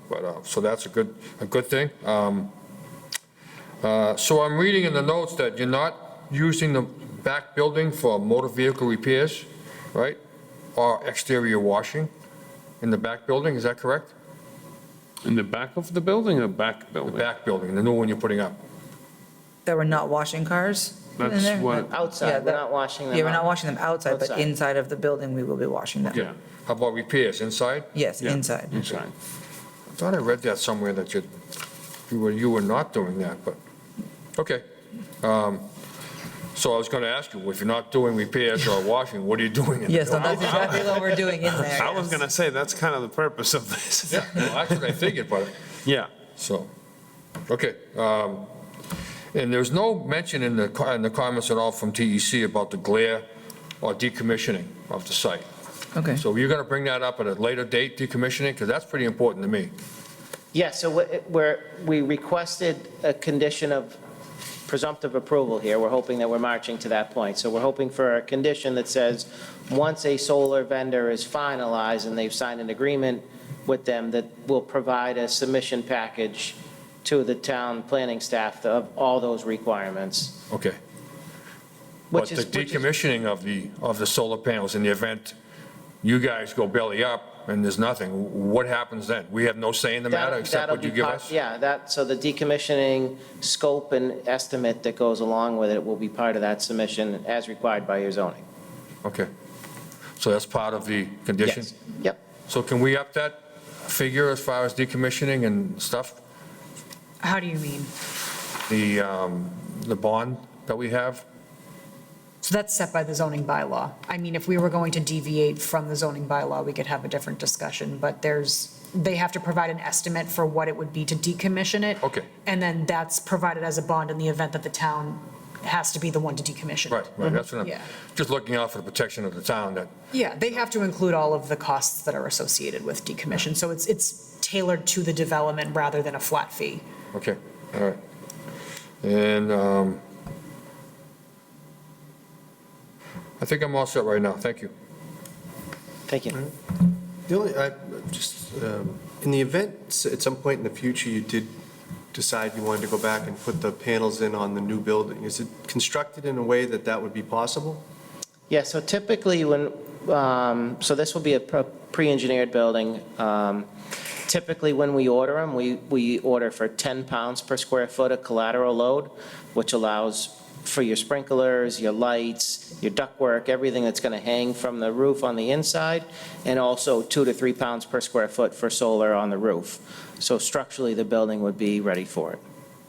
that's a good thing. So I'm reading in the notes that you're not using the back building for motor vehicle repairs, right? Or exterior washing in the back building, is that correct? In the back of the building or back The building? back building, the new one you're putting up. That we're not washing cars in That's there? what, Yeah, Outside, we're not washing them Yeah, we're not out. washing them outside, but Outside. inside of the building, we will be washing them. yeah, How about repairs inside? Yes, Yeah. inside. inside. I thought I read that somewhere that you were not doing that, but, okay. So I was going to ask you, if you're not doing repairs or washing, what are you doing in the Yes, no, building? that's exactly what we're doing in there. I was yes. going to say, that's kind of the purpose of this. Yeah, well, that's what I figured, but, Yeah. so, okay. And there's no mention in the comments at all from TEC about the glare or decommissioning of the site. Okay. So you're going to bring that up at a later date, decommissioning? Because that's pretty important to me. Yeah, so we requested a condition of presumptive approval here. We're hoping that we're marching to that point. So we're hoping for a condition that says, once a solar vendor is finalized and they've signed an agreement with them, that will provide a submission package to the town planning staff of all those requirements. Okay. But Which the is decommissioning of the solar panels, in the event you guys go belly up and there's nothing, what happens then? We have no say in the matter except That'll what you be give part- us? Yeah, so the decommissioning scope and estimate that goes along with it will be part of that submission as required by your zoning. Okay. So that's part of the condition? Yes. Yep. So can we up that figure as far as decommissioning and stuff? How do you mean? The bond that we have? So that's set by the zoning bylaw. I mean, if we were going to deviate from the zoning bylaw, we could have a different discussion, but they have to provide an estimate for what it would be to decommission it. Okay. And then that's provided as a bond in the event that the town has to be the one to decommission it. Right, that's what I'm, Yeah. just looking out for the protection of the town that, Yeah, they have to include all of the costs that are associated with decommission. So it's tailored to the development rather than a flat fee. okay, all right. And I think I'm all set right now, thank you. Thank you. The only, in the event, at some point in the future, you did decide you wanted to go back and put the panels in on the new building, is it constructed in a way that that would be possible? Yeah, so typically so this will be a pre-engineered building. Typically, when we order them, we order for 10 pounds per square foot of collateral load, which allows for your sprinklers, your lights, your ductwork, everything that's going to hang from the roof on the inside, and also 2 to 3 pounds per square foot for solar on the roof. So structurally, the building would be ready for it.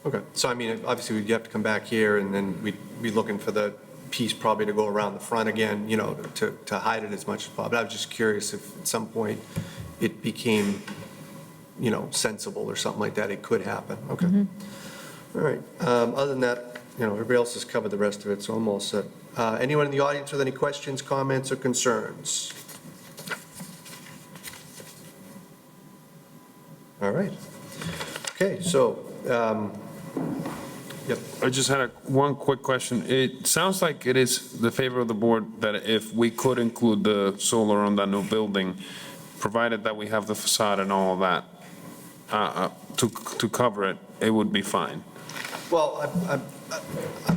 Okay, so I mean, obviously, we'd have to come back here, and then we'd be looking for the piece probably to go around the front again, to hide it as much as possible. But I was just curious if at some point it became, sensible or something like that, it could happen. Okay. All right. Other than that, everybody else has covered the rest of it, so I'm all set. Anyone in the audience with any questions, comments, or concerns? All right. Okay, so Yep. I just had one quick question. It sounds like it is the favor of the board that if we could include the solar on that new building, provided that we have the facade and all of that, to cover it, it would be fine. Well,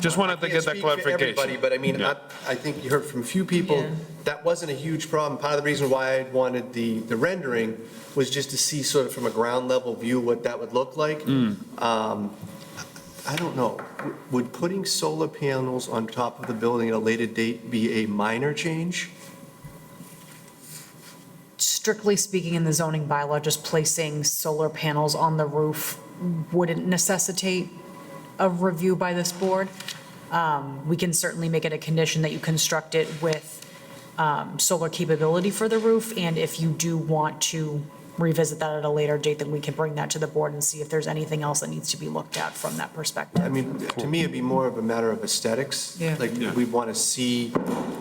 Just wanted to get that I can't speak for everybody, clarification. but I mean, Yeah. I think you heard from a few people, Yeah. that wasn't a huge problem. Part of the reason why I wanted the rendering was just to see sort of from a ground level view what that would look like. I don't know, would putting solar panels on top of the building at a later date be a minor change? Strictly speaking, in the zoning bylaw, just placing solar panels on the roof wouldn't necessitate a review by this board. We can certainly make it a condition that you construct it with solar capability for the roof, and if you do want to revisit that at a later date, then we can bring that to the board and see if there's anything else that needs to be looked at from that perspective. I mean, to me, it'd be more of a matter of aesthetics. Yeah. Like, we want to see,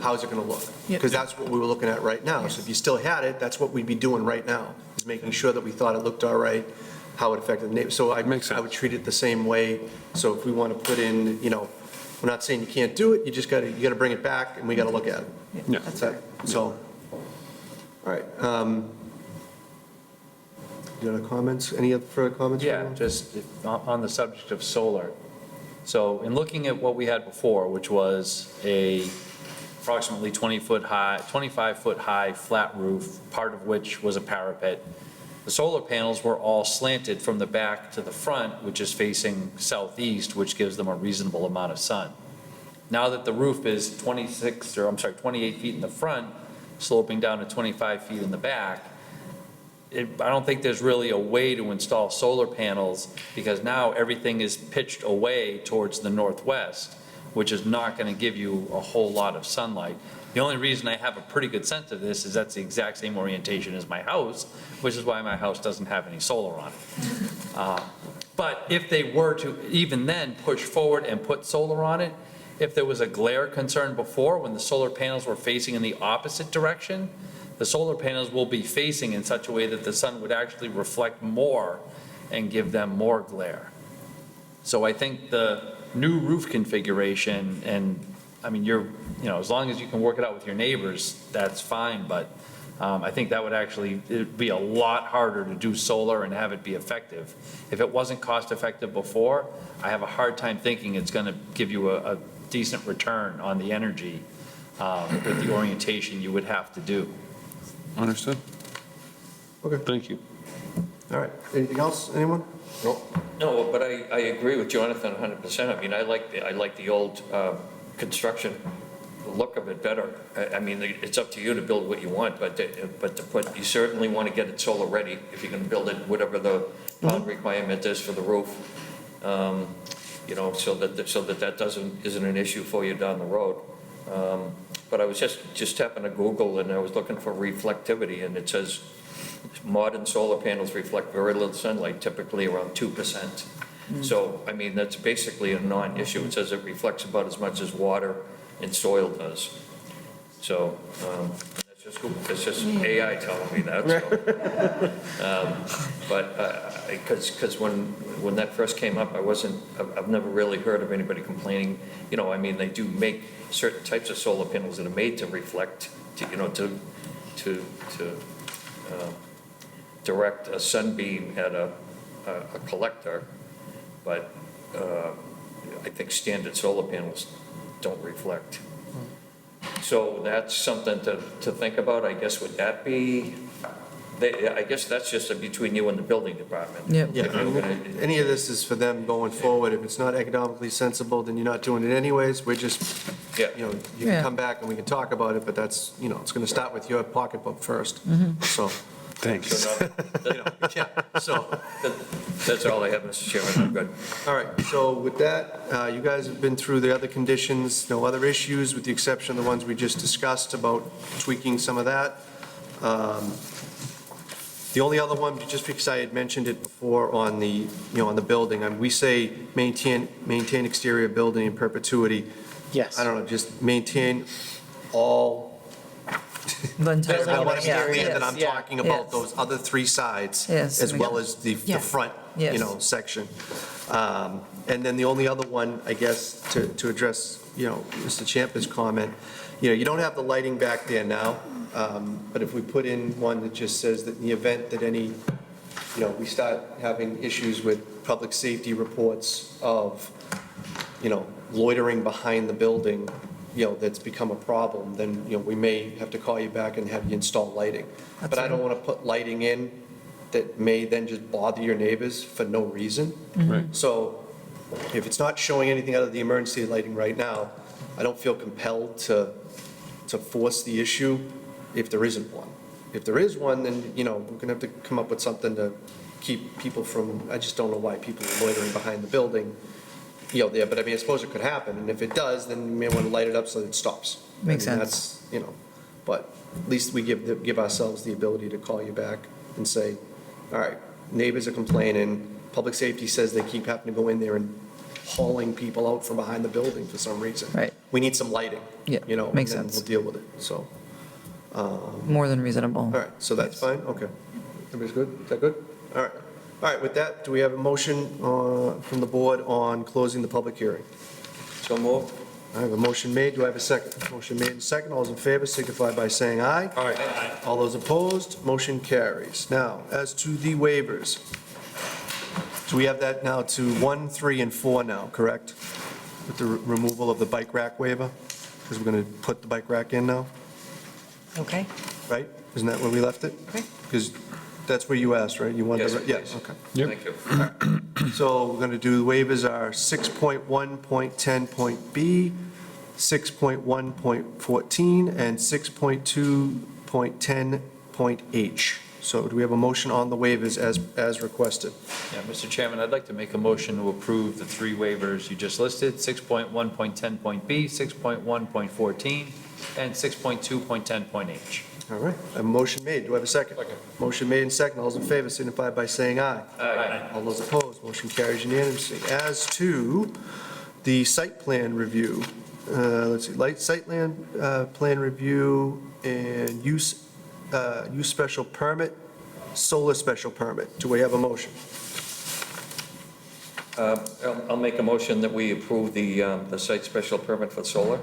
how's it going to look? Yeah. Because that's what we were looking at right now. So if you still had it, that's what we'd be doing right now, is making sure that we thought it looked all right, how it affected the neighbors. So Makes sense. I would treat it the same way. So if we want to put in, you know, we're not saying you can't do it, you just got to bring it back, and we got to look at it. Yeah. That's it. So, all right. You have comments? Any other further comments? from Yeah, anyone? just on the subject of solar. So in looking at what we had before, which was a approximately 25-foot high flat roof, part of which was a parapet, the solar panels were all slanted from the back to the front, which is facing southeast, which gives them a reasonable amount of sun. Now that the roof is 28 feet in the front, sloping down to 25 feet in the back, I don't think there's really a way to install solar panels, because now everything is pitched away towards the northwest, which is not going to give you a whole lot of sunlight. The only reason I have a pretty good sense of this is that's the exact same orientation as my house, which is why my house doesn't have any solar on it. But if they were to even then push forward and put solar on it, if there was a glare concern before, when the solar panels were facing in the opposite direction, the solar panels will be facing in such a way that the sun would actually reflect more and give them more glare. So I think the new roof configuration, and, I mean, as long as you can work it out with your neighbors, that's fine, but I think that would actually, it'd be a lot harder to do solar and have it be effective. If it wasn't cost-effective before, I have a hard time thinking it's gonna give you a decent return on the energy with the orientation you would have to do. Understood? Okay. Thank you. All right. Anything else, anyone? No, but I agree with Jonathan 100%. I mean, I like the old construction look of it better. I mean, it's up to you to build what you want, but you certainly want to get it solar ready if you're going to build it, whatever the pound requirement is for the roof. You know, so that isn't an issue for you down the road. But I was just tapping to Google, and I was looking for reflectivity, and it says modern solar panels reflect very little sunlight, typically around 2%. So, I mean, that's basically a non-issue. It says it reflects about as much as water and soil does. So, that's just AI telling me that, so. But, because when that first came up, I've never really heard of anybody complaining. You know, I mean, they do make certain types of solar panels that are made to reflect, to direct a sunbeam at a collector, but I think standard solar panels don't reflect. So that's something to think about, I guess. Would that be, I guess that's just between you and the building department. Yep. Yeah, I mean, any of this is for them going forward. If it's not economically sensible, then you're not doing it anyways. We're just, Yeah. you Yeah. can come back and we can talk about it, but that's, it's going to start with your pocketbook first. So, Thanks. yeah, so, That's all I have, Mr. Chairman. I'm good. all right. So with that, you guys have been through the other conditions, no other issues with the exception of the ones we just discussed about tweaking some of that. The only other one, just because I had mentioned it before on the, on the building, I mean, we say maintain exterior building in perpetuity. Yes. I don't know, just maintain all, The entire I building, want to be yeah, clear that yes, I'm talking about yes. those other three sides. Yes. As well as the Yeah. front, Yes. section. And then the only other one, I guess, to address, Mr. Champa's comment, you don't have the lighting back there now, but if we put in one that just says that in the event that any, we start having issues with public safety reports of, loitering behind the building, that's become a problem, then, we may have to call you back and have you install lighting. But I don't want to put lighting in that may then just bother your neighbors for no reason. Right. So if it's not showing anything out of the emergency lighting right now, I don't feel compelled to force the issue if there isn't one. If there is one, then, we're going to have to come up with something to keep people from, I just don't know why people are loitering behind the building, there, but I mean, I suppose it could happen, and if it does, then you may want to light it up so that it stops. Makes I mean, sense. That's, but at least we give ourselves the ability to call you back and say, all right, neighbors are complaining, public safety says they keep having to go in there and hauling people out from behind the building for some reason. Right. We need some lighting. Yeah, makes and then sense. we'll deal with it, so. More than reasonable. All right, so that's fine, okay. Everybody's good? Is that good? All right. All right, with that, do we have a motion from the board on closing the public hearing? So moved. I have a motion made, do I have a second? Motion made and second, all those in favor signify by saying aye. Aye. All those opposed, motion carries. Now, as to the waivers, so we have that now to 1, 3, and 4 now, correct? With the removal of the bike rack waiver, because we're going to put the bike rack in now, Okay, right? Isn't that where we left it? okay. Because that's where you asked, right? You wanted to, Yes, yeah, please. okay. Thank you. So we're going to do, the waivers are 6.1.10.b, 6.1.14, and 6.2.10.h. So do we have a motion on the waivers as requested? Yeah, Mr. Chairman, I'd like to make a motion to approve the three waivers you just listed, 6.1.10.b, 6.1.14, and 6.2.10.h. All right, I have a motion made. Do I have a second? Motion made and second. All those in favor signify by saying aye. Aye. All those opposed, motion carries unanimously. As to the site plan review, let's see, site plan review and use special permit, solar special permit. Do we have a motion? I'll make a motion that we approve the site special permit for solar.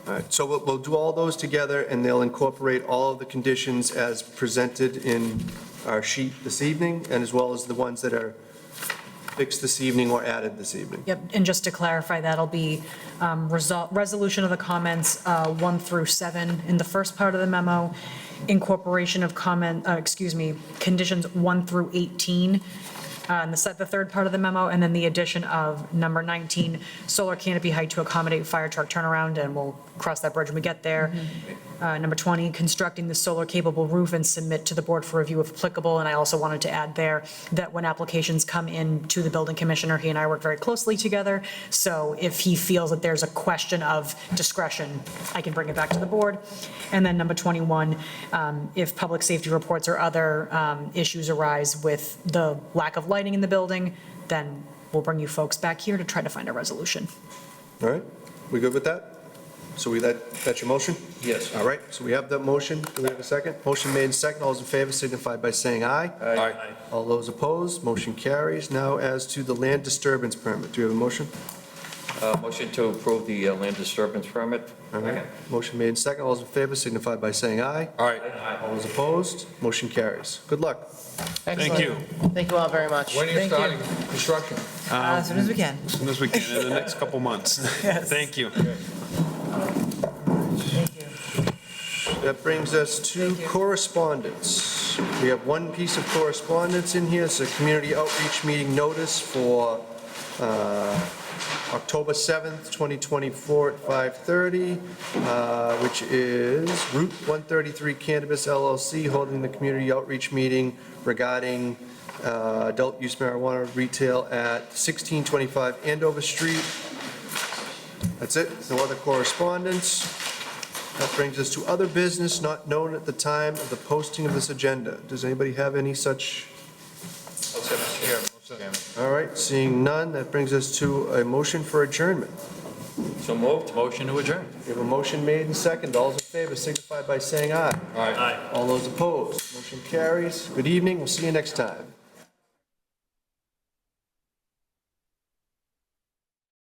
All right, so we'll do all those together, and they'll incorporate all of the conditions as presented in our sheet this evening, and as well as the ones that are fixed this evening or added this evening. Yep, and just to clarify, that'll be resolution of the comments 1 through 7 in the first part of the memo, incorporation of conditions 1 through 18 in the third part of the memo, and then the addition of number 19, solar canopy height to accommodate fire truck turnaround, and we'll cross that bridge when we get there. Number 20, constructing the solar-capable roof and submit to the board for review if applicable. And I also wanted to add there that when applications come in to the building commissioner, he and I work very closely together. So if he feels that there's a question of discretion, I can bring it back to the board. And then number 21, if public safety reports or other issues arise with the lack of lighting in the building, then we'll bring you folks back here to try to find a resolution. All right, we good with that? So that's your motion? Yes. All right, so we have that motion. Do we have a second? Motion made and second. All those in favor signify by saying aye. Aye. All those opposed, motion carries. Now, as to the land disturbance permit, do we have a motion? Motion to approve the land disturbance permit. All right, motion made and second. All those in favor signify by saying aye. Aye. All those opposed, motion carries. Good luck. Thank you. Thank you all very much. When are you Thank you. starting construction? As soon as we can. As soon as we can, in the next couple months. Thank you. That brings us to correspondence. We have one piece of correspondence in here. It's a community outreach meeting notice for October 7th, 2024 at 5:30, which is Route 133 Cannabis LLC holding the community outreach meeting regarding adult use marijuana retail at 1625 Andover Street. That's it. No other correspondence. That brings us to other business not known at the time of the posting of this agenda. Does anybody have any such? All right, seeing none, that brings us to a motion for adjournment. So moved. Motion to adjourn. We have a motion made and second. All those in favor signify by saying aye. Aye. All those opposed, motion carries. Good evening, we'll see you next time.